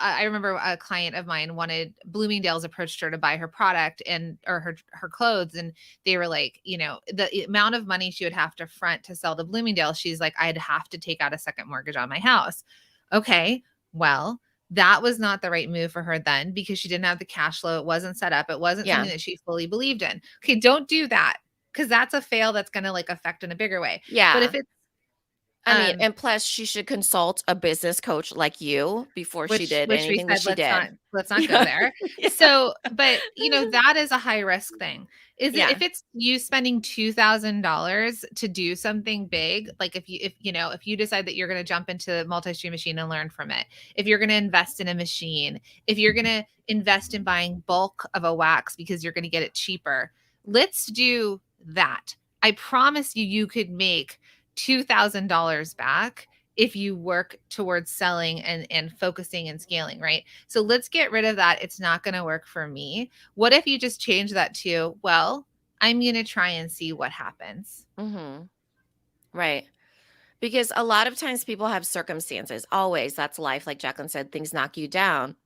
I remember a client of mine wanted Bloomingdale's approached her to buy her product or her clothes, and they were like, the amount of money she would have to front to sell to Bloomingdale, she's like, I'd have to take out a second mortgage on my house. Okay, well, that was not the right move for her then because she didn't have the cash flow. It wasn't set up. It wasn't Yeah. something that she fully believed in. Okay, don't do that because that's a fail that's going to like affect in a bigger way. But if Yeah. it's I mean, um and plus she should consult a business coach like you before she did which we anything that said she did. let's not go Yeah. there. Yeah. So, but that is a high risk thing. Is it Yeah. if it's you spending $2,000 to do something big, like if you decide that you're going to jump into the multi-stream machine and learn from it, if you're going to invest in a machine, if you're going to invest in buying bulk of a wax because you're going to get it cheaper, let's do that. I promise you, you could make $2,000 back if you work towards selling and focusing and scaling, right? So let's get rid of that. It's not going to work for me. What if you just change that to, well, I'm going to try and see what happens. Mhm. Right. Because a lot of times people have circumstances. Always, that's life. Like Jacqueline said, things knock you down.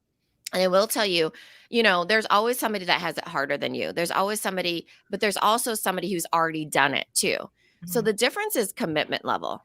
And I will tell you, there's always somebody that has it harder than you. There's always somebody, but there's also somebody who's already done it too. So Mhm. the difference is commitment level.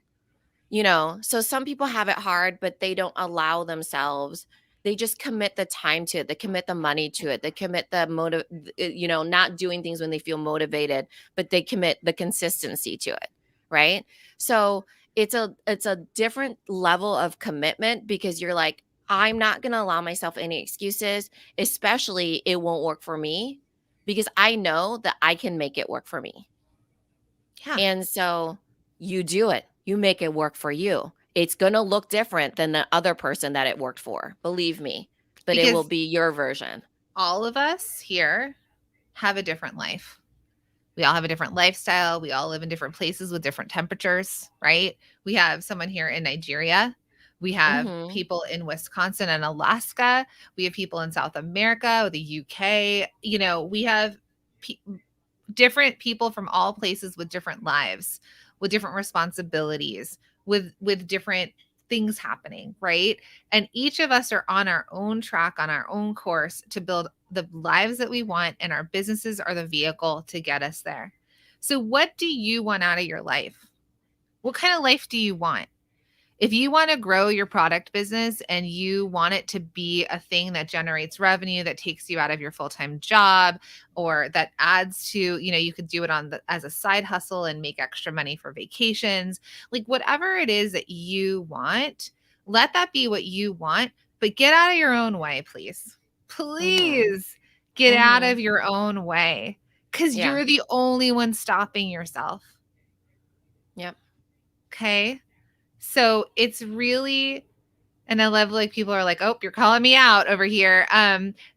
So some people have it hard, but they don't allow themselves. They just commit the time to it. They commit the money to it. They commit the motive, not doing things when they feel motivated, but they commit the consistency to it. Right. So it's a different level of commitment because you're like, I'm not going to allow myself any excuses, especially it won't work for me because I know that I can make it work for me. Yeah. And so you do it. You make it work for you. It's going to look different than the other person that it worked for. Believe me, but it will Because be your version. all of us here have a different life. We all have a different lifestyle. We all live in different places with different temperatures, right? We have someone here in Nigeria. We have Mhm. people in Wisconsin and Alaska. We have people in South America, the UK. We have pe- different people from all places with different lives, with different responsibilities, with different things happening, right? And each of us are on our own track, on our own course to build the lives that we want, and our businesses are the vehicle to get us there. So what do you want out of your life? What kind of life do you want? If you want to grow your product business and you want it to be a thing that generates revenue, that takes you out of your full-time job, or that adds to, you could do it as a side hustle and make extra money for vacations, like whatever it is that you want, let that be what you want, but get out of your own way, please. Mhm. Please get out Mhm. of your own way, because Yeah. you're the only one stopping yourself. Yep. Okay. So it's really, and I love, like, people are like, "Oh, you're calling me out over here."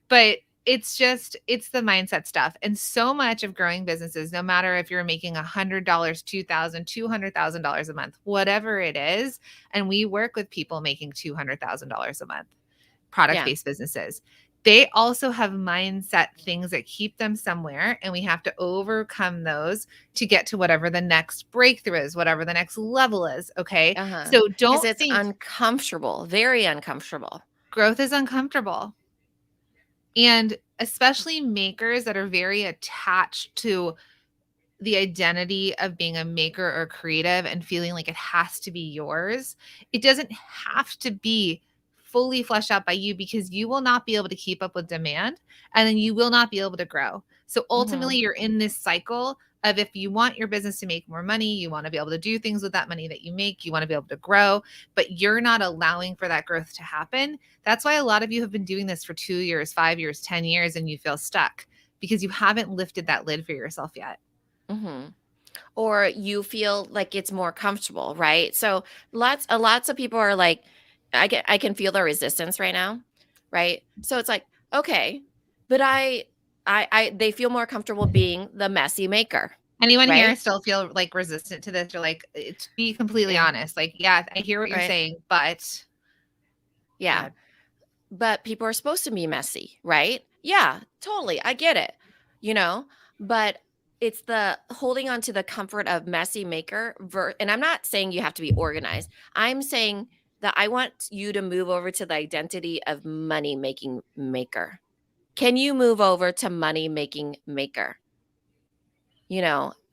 But it's the mindset stuff. And so much of growing businesses, no matter if you're making $100, 2,000, $200,000 a month, whatever it is, and we work with people making $200,000 a month, Yeah. product-based businesses. They also have mindset things that keep them somewhere, and we have to overcome those to get to whatever the next breakthrough is, whatever the next level is, okay? Uh-huh. So Because don't it's think uncomfortable, very uncomfortable. growth is uncomfortable. And especially makers that are very attached to the identity of being a maker or creative and feeling like it has to be yours. It doesn't have to be fully fleshed out by you, because you will not be able to keep up with demand, and then you will not be able to grow. So ultimately, Mhm. you're in this cycle of, if you want your business to make more money, you want to be able to do things with that money that you make, you want to be able to grow, but you're not allowing for that growth to happen. That's why a lot of you have been doing this for 2 years, 5 years, 10 years, and you feel stuck because you haven't lifted that lid for yourself yet. Mhm. Or you feel like it's more comfortable, right? So lots of people are like, I can feel the resistance right now, right? So it's like, okay, but I they feel more comfortable being the messy maker, Anyone here right? still feel like resistant to this? Or like, to be completely Yeah, honest, like, yeah, I hear what you're right. saying, but go Yeah. ahead. But people are supposed to be messy, right? Yeah, totally. I get it. You know, but it's the holding on to the comfort of messy maker and I'm not saying you have to be organized. I'm saying that I want you to move over to the identity of money making maker. Can you move over to money making maker?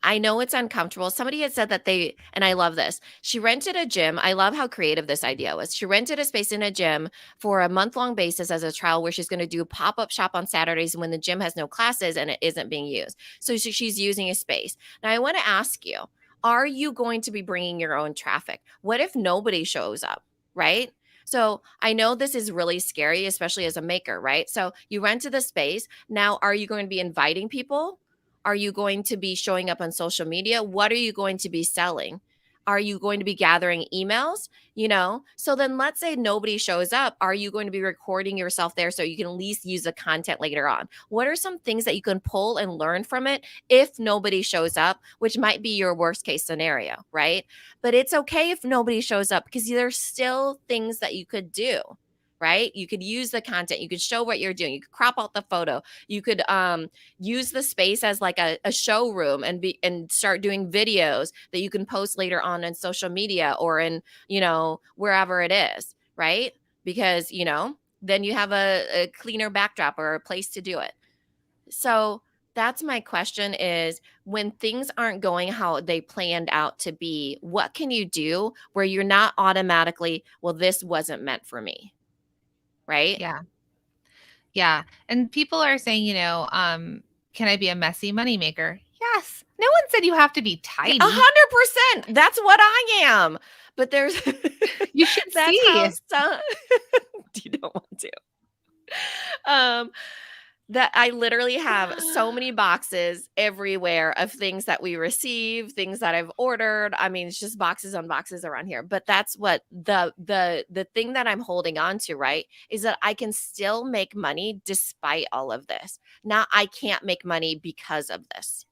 I know it's uncomfortable. Somebody had said that and I love this. She rented a gym. I love how creative this idea was. She rented a space in a gym for a month-long basis as a trial where she's going to do pop-up shop on Saturdays when the gym has no classes and it isn't being used. So she's using a space. Now I want to ask you, are you going to be bringing your own traffic? What if nobody shows up, right? So I know this is really scary, especially as a maker, right? So you rented the space. Now, are you going to be inviting people? Are you going to be showing up on social media? What are you going to be selling? Are you going to be gathering emails? So then let's say nobody shows up. Are you going to be recording yourself there so you can at least use the content later on? What are some things that you can pull and learn from it if nobody shows up, which might be your worst case scenario, right? But it's okay if nobody shows up because there's still things that you could do, right? You could use the content, you could show what you're doing, you could crop out the photo, you could use the space as like a showroom and start doing videos that you can post later on social media or in wherever it is, right? Because then you have a cleaner backdrop or a place to do it. So that's my question is, when things aren't going how they planned out to be, what can you do where you're not automatically, well, this wasn't meant for me, right? Yeah. Yeah. And people are saying, can I be a messy moneymaker? Yes. No one said you have to be tidy. 100%. That's what I am. But there's You should that's how see. some you don't want to. Um that I literally have so many boxes everywhere of things that we receive, things that I've ordered. I mean, it's just boxes on boxes around here. But that's what the thing that I'm holding on to, right? Is that I can still make money despite all of this. Now I can't make money because of this.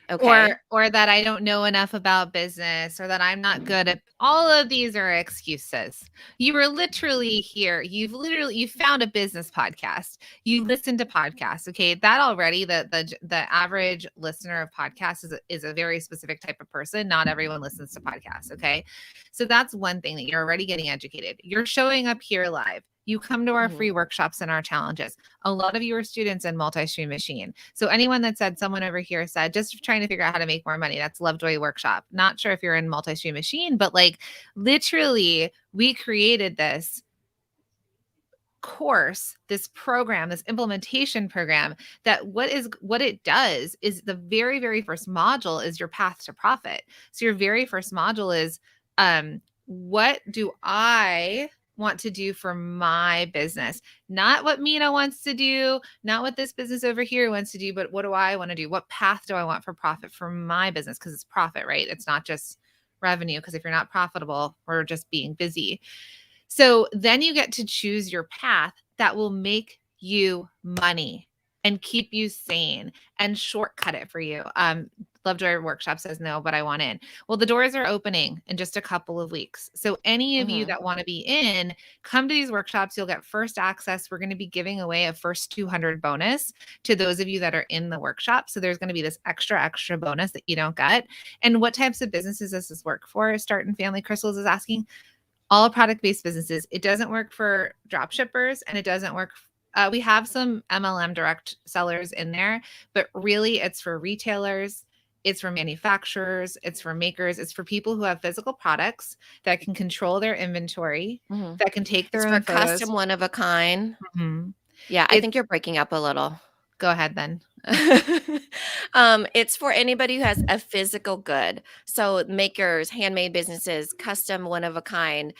Okay? Or that I don't know enough about business, or that I'm not good at all of these are excuses. You were literally here. You found a business podcast. You listen to podcasts. Okay. That already the average listener of podcasts is a very specific type of person. Not everyone listens to podcasts. Okay. So that's one thing that you're already getting educated. You're showing up here live. You come to our Mhm. free workshops and our challenges. A lot of you are students in multi-stream machine. So anyone that said, someone over here said, just trying to figure out how to make more money, that's Lovejoy Workshop. Not sure if you're in multi-stream machine, but like literally we created this course, this program, this implementation program that what it does is the very, very first module is your path to profit. So your very first module is what do I want to do for my business? Not what Mina wants to do, not what this business over here wants to do, but what do I want to do? What path do I want for profit for my business? Because it's profit, right? It's not just revenue. Because if you're not profitable, we're just being busy. So then you get to choose your path that will make you money and keep you sane and shortcut it for you. Lovejoy Workshop says no, but I want in. Well, the doors are opening in just a couple of weeks. So any of you Mhm. that want to be in, come to these workshops. You'll get first access. We're going to be giving away a first 200 bonus to those of you that are in the workshop. So there's going to be this extra bonus that you don't get. And what types of businesses does this work for? Start and Family Crystals is asking. All product-based businesses. It doesn't work for drop shippers, and it doesn't work. We have some MLM direct sellers in there, but really it's for retailers, it's for manufacturers, it's for makers, it's for people who have physical products that can control their inventory, Mhm. that can take It's their for own photos. custom one of a kind. Mhm. Yeah, I It's think you're breaking up a little. Go ahead then. It's for anybody who has a physical good. So makers, handmade businesses, custom one of a kind.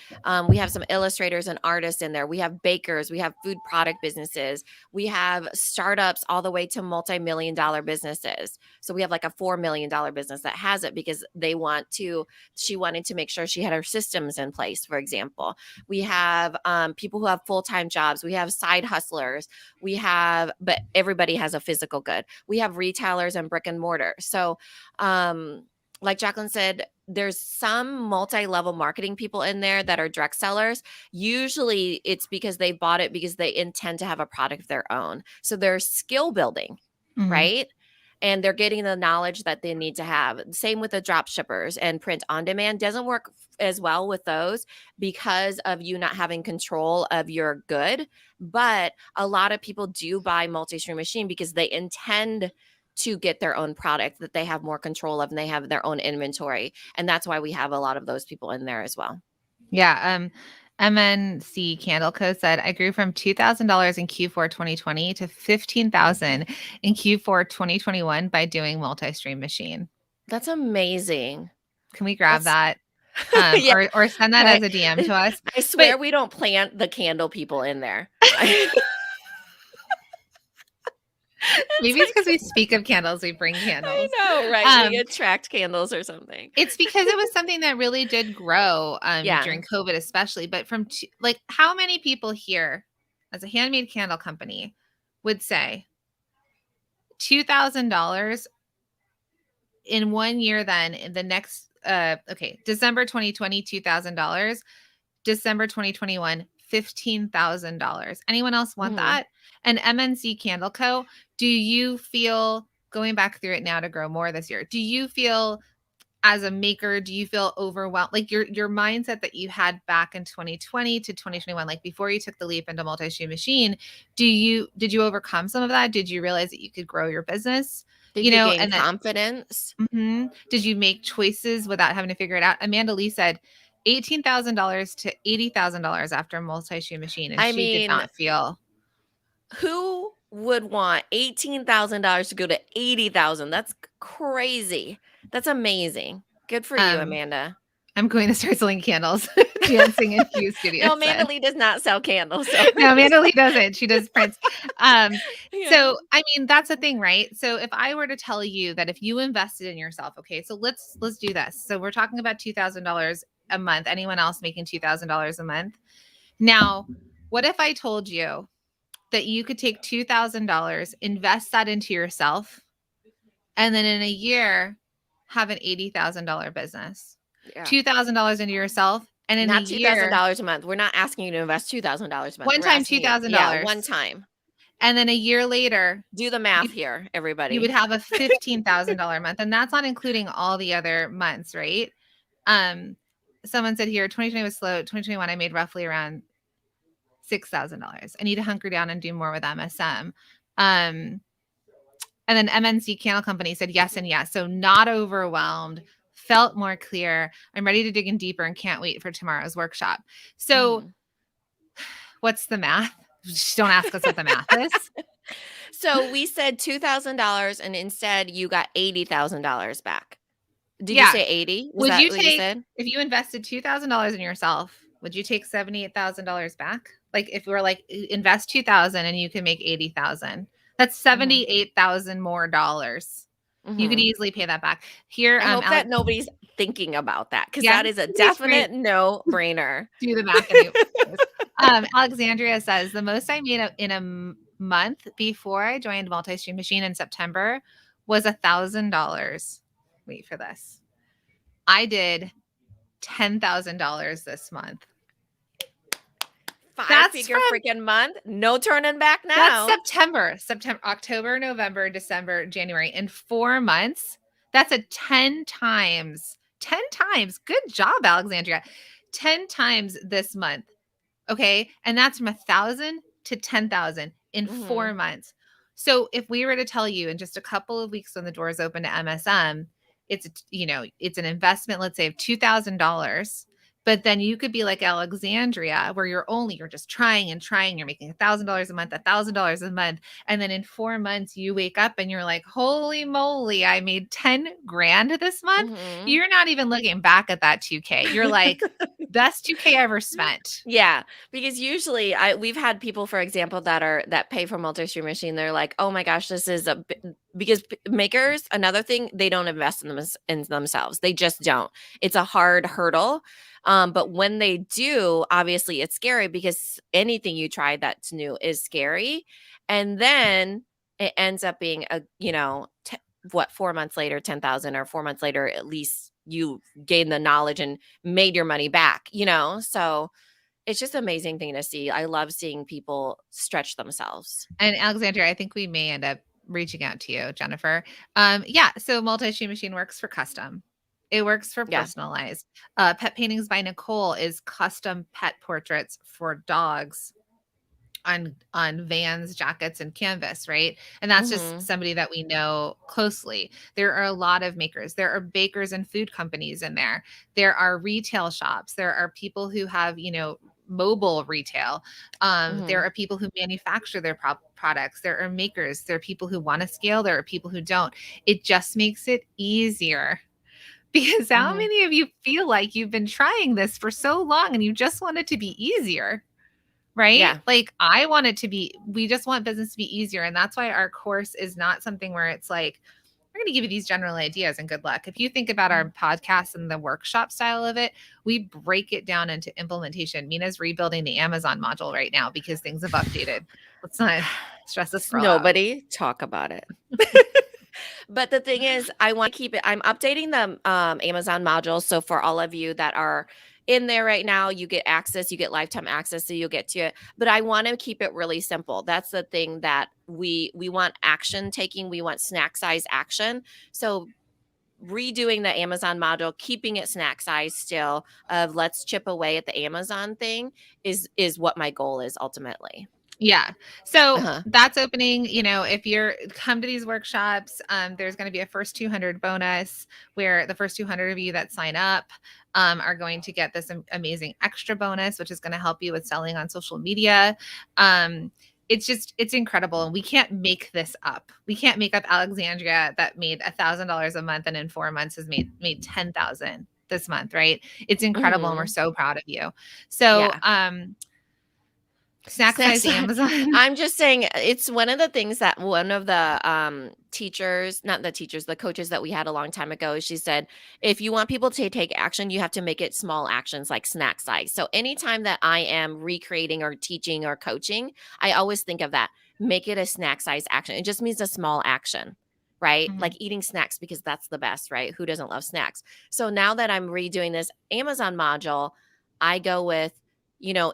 We have some illustrators and artists in there. We have bakers. We have food product businesses. We have startups all the way to multi-million dollar businesses. So we have like a $4 million business that has it because she wanted to make sure she had her systems in place, for example. We have people who have full-time jobs. We have side hustlers. But everybody has a physical good. We have retailers and brick and mortar. So, like Jacqueline said, there's some multi-level marketing people in there that are direct sellers. Usually it's because they bought it because they intend to have a product of their own. So they're skill building, Mhm. right? And they're getting the knowledge that they need to have. Same with the drop shippers, and print on demand doesn't work as well with those because of you not having control of your good. But a lot of people do buy multi-stream machine because they intend to get their own product that they have more control of and they have their own inventory. And that's why we have a lot of those people in there as well. Yeah. MNC Candle Co said, I grew from $2,000 in Q4 2020 to 15,000 in Q4 2021 by doing multi-stream machine. That's amazing. Can we grab That's that? yeah. Or send that I, as a DM to us. I But swear we don't plant the candle people in there. It's Maybe it's because like we speak of candles, we bring I candles. know, right? We Um, attract candles or something. it's because it was something that really did grow Yeah. during COVID, especially. But like, how many people here, as a handmade candle company, would say $2,000 in 1 year? Then in the next, okay, December 2020, $2,000. December 2021, $15,000. Anyone else want Mhm. that? And MNC Candle Co., do you feel, going back through it now to grow more this year, do you feel, as a maker, do you feel overwhelmed? Like your mindset that you had back in 2020 to 2021, like before you took the leap into multi-stream machine, did you overcome some of that? Did you realize that you could grow your business? Did you gain And that, confidence? did you make choices without having to figure it out? Amanda Lee said $18,000 to $80,000 after a multi-stream machine, and I she did mean, not feel. who would want $18,000 to go to 80,000? That's crazy. That's amazing. Good for you, Um, Amanda. I'm going to start selling candles. Dancing in Q Studio No, Amanda said. Lee does not sell candles, so No, Amanda Lee doesn't. She does prints. Um, yeah. so I mean, that's the thing, right? So if I were to tell you that if you invested in yourself, okay, so let's do this. So we're talking about $2,000 a month. Anyone else making $2,000 a month? Now, what if I told you that you could take $2,000, invest that into yourself, and then in a year have an $80,000 business? Yeah. $2,000 into yourself, and in a Not year, $2,000 a month. We're not asking you to invest $2,000 a month. one We're time asking you, yeah, $2,000, one time. and then a year later, Do the you math here, you would everybody. have a $15,000 month, and that's not including all the other months, right? Um, Someone said here, 2020 was slow. 2021, I made roughly around $6,000. I need to hunker down and do more with MSM. Um, and then MNC Candle Company said yes and yes. So not overwhelmed, felt more clear. I'm ready to dig in deeper and can't wait for tomorrow's workshop. So Mhm. what's the math? Just don't ask us what the math is. So we said $2,000 and instead you got $80,000 back. Did you Yeah. say 80? Was Would that you what you take, said? if you invested $2,000 in yourself, would you take $78,000 back? Like if we were like invest 2,000 and you can make 80,000, that's Mhm. 78,000 more dollars. You could Mhm. easily pay that back. Here, I hope that Alex, nobody's thinking about that because yeah, that is a it's great. definite no-brainer. Do the math anyways. Alexandria says the most I made in a month before I joined Multi-Stream Machine in September was $1,000. Wait for this. I did $10,000 this month. That's Five-figure from freaking month. No turning back that's now. September, October, November, December, January. In 4 months, that's a 10 times. 10 times. Good job, Alexandria. 10 times this month. Okay. And that's from 1,000 to 10,000 in Mhm. 4 months. So if we were to tell you in just a couple of weeks when the doors open to MSM, it's an investment, let's say, of $2,000. But then you could be like Alexandria, where you're just trying and trying. You're making $1,000 a month, $1,000 a month. And then in 4 months, you wake up and you're like, holy moly, I made 10 grand this month. Mhm. You're not even looking back at that 2K. You're like, best 2K ever spent. Yeah, because usually we've had people, for example, that pay for multi-stream machine. They're like, "Oh my gosh, this is because makers, another thing, they don't invest in themselves. They just don't. It's a hard hurdle. But when they do, obviously it's scary because anything you try that's new is scary. And then it ends up being what, 4 months later, 10,000, or 4 months later, at least you gain the knowledge and made your money back, So it's just an amazing thing to see. I love seeing people stretch themselves. And Alexandria, I think we may end up reaching out to you, Jennifer. Yeah, so multi-stream machine works for custom. It works for Yeah. personalized. Pet Paintings by Nicole is custom pet portraits for dogs on vans, jackets, and canvas, right? And that's just Mhm. somebody that we know closely. There are a lot of makers. There are bakers and food companies in there. There are retail shops. There are people who have, mobile retail. There Mhm. are people who manufacture their products. There are makers. There are people who want to scale. There are people who don't. It just makes it easier. Because how Mhm. many of you feel like you've been trying this for so long and you just want it to be easier? right? Yeah. Like we just want business to be easier. And that's why our course is not something where it's like, we're going to give you these general ideas and good luck. If you think about our podcast and the workshop style of it, we break it down into implementation. Mina's rebuilding the Amazon module right now because things have updated. Let's not stress this girl out. Nobody talk about it. But the thing is, I want to keep it. I'm updating the Amazon module. So for all of you that are in there right now, you get access, you get lifetime access, so you'll get to it. But I want to keep it really simple. That's the thing that we want action taking. We want snack size action. So redoing the Amazon module, keeping it snack size still of let's chip away at the Amazon thing is what my goal is ultimately. Yeah. So Uh-huh. that's opening, if you're come to these workshops, there's going to be a first 200 bonus where the first 200 of you that sign up are going to get this amazing extra bonus, which is going to help you with selling on social media. It's incredible. And we can't make this up. We can't make up Alexandria that made $1,000 a month and in 4 months has made 10,000 this month, right? It's incredible. And we're Mhm. so proud of you. So, Yeah. snack size Snacks. Amazon. I'm just saying it's one of the things that one of the teachers, not the teachers, the coaches that we had a long time ago, she said, if you want people to take action, you have to make it small actions like snack size. So anytime that I am recreating or teaching or coaching, I always think of that. Make it a snack size action. It just means a small action, right? Like Mhm. eating snacks because that's the best, right? Who doesn't love snacks? So now that I'm redoing this Amazon module, I go with,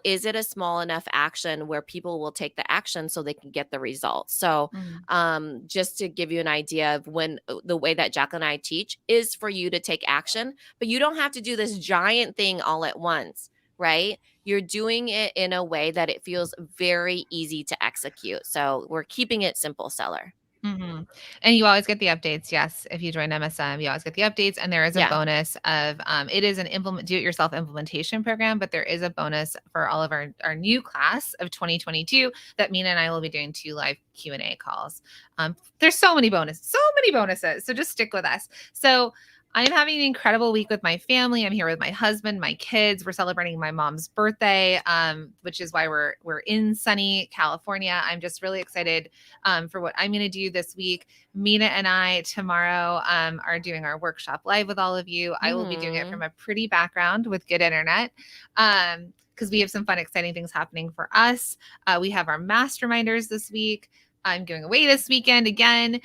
is it a small enough action where people will take the action so they can get the results? So, Mhm. just to give you an idea of when the way that Jacqueline and I teach is for you to take action, but you don't have to do this giant thing all at once, right? You're doing it in a way that it feels very easy to execute. So, we're keeping it simple, seller. Mhm. And you always get the updates. Yes, if you join MSM, you always get the updates. And there is a Yeah. bonus of it is an do-it-yourself implementation program, but there is a bonus for all of our new class of 2022 that Mina and I will be doing 2 live Q&A calls. There's so many bonuses. So just stick with us. So I'm having an incredible week with my family. I'm here with my husband, my kids. We're celebrating my mom's birthday, which is why we're in sunny California. I'm just really excited for what I'm going to do this week. Mina and I tomorrow are doing our workshop live with all of you. I will be doing it from Mhm. a pretty background with good internet. Because we have some fun, exciting things happening for us. We have our masterminders this week. I'm going away this weekend again.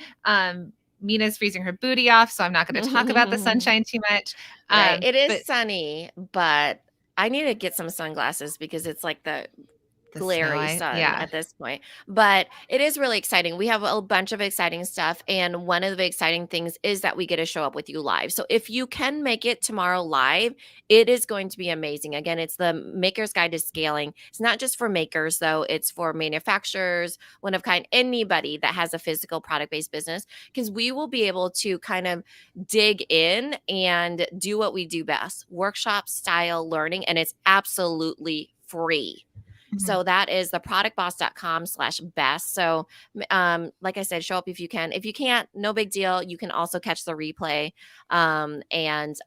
Mina's freezing her booty off, so I'm not going to talk about the sunshine too much. Right. It is But sunny, but I need to get some sunglasses because it's like the the snow, glary sun yeah. at this point. But it is really exciting. We have a bunch of exciting stuff. And one of the exciting things is that we get to show up with you live. So if you can make it tomorrow live, it is going to be amazing. Again, it's the Maker's Guide to Scaling. It's not just for makers, though, it's for manufacturers, one of kind, anybody that has a physical product based business, because we will be able to kind of dig in and do what we do best, workshop style learning. And it's absolutely free. Mhm. So that is the productboss.com/best. So, like I said, show up if you can. If you can't, no big deal. You can also catch the replay. And And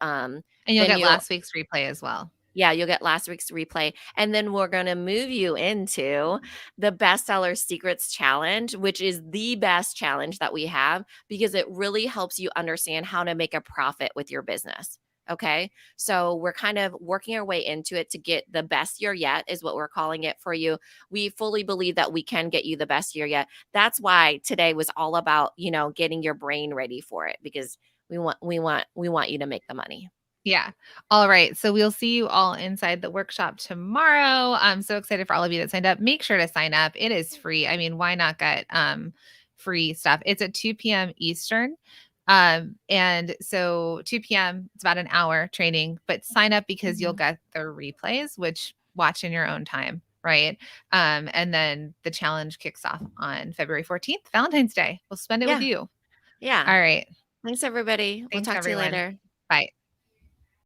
you'll then get last week's replay as well. yeah, you'll get last week's replay. And then we're going to move you into the Bestseller Secrets Challenge, which is the best challenge that we have because it really helps you understand how to make a profit with your business. Okay. So we're kind of working our way into it to get the best year yet, is what we're calling it for you. We fully believe that we can get you the best year yet. That's why today was all about, getting your brain ready for it because we want you to make the money. Yeah. All right. So we'll see you all inside the workshop tomorrow. I'm so excited for all of you that signed up. Make sure to sign up. It is free. I mean, why not get free stuff? It's at 2 p.m. Eastern. And so 2 p.m., it's about an hour training, but sign up because you'll Mhm. get the replays, which watch in your own time. Right. And then the challenge kicks off on February 14th, Valentine's Day. We'll spend it with Yeah. you. Yeah. All right. Thanks, everybody. We'll Thanks, talk to you everyone. later. Bye.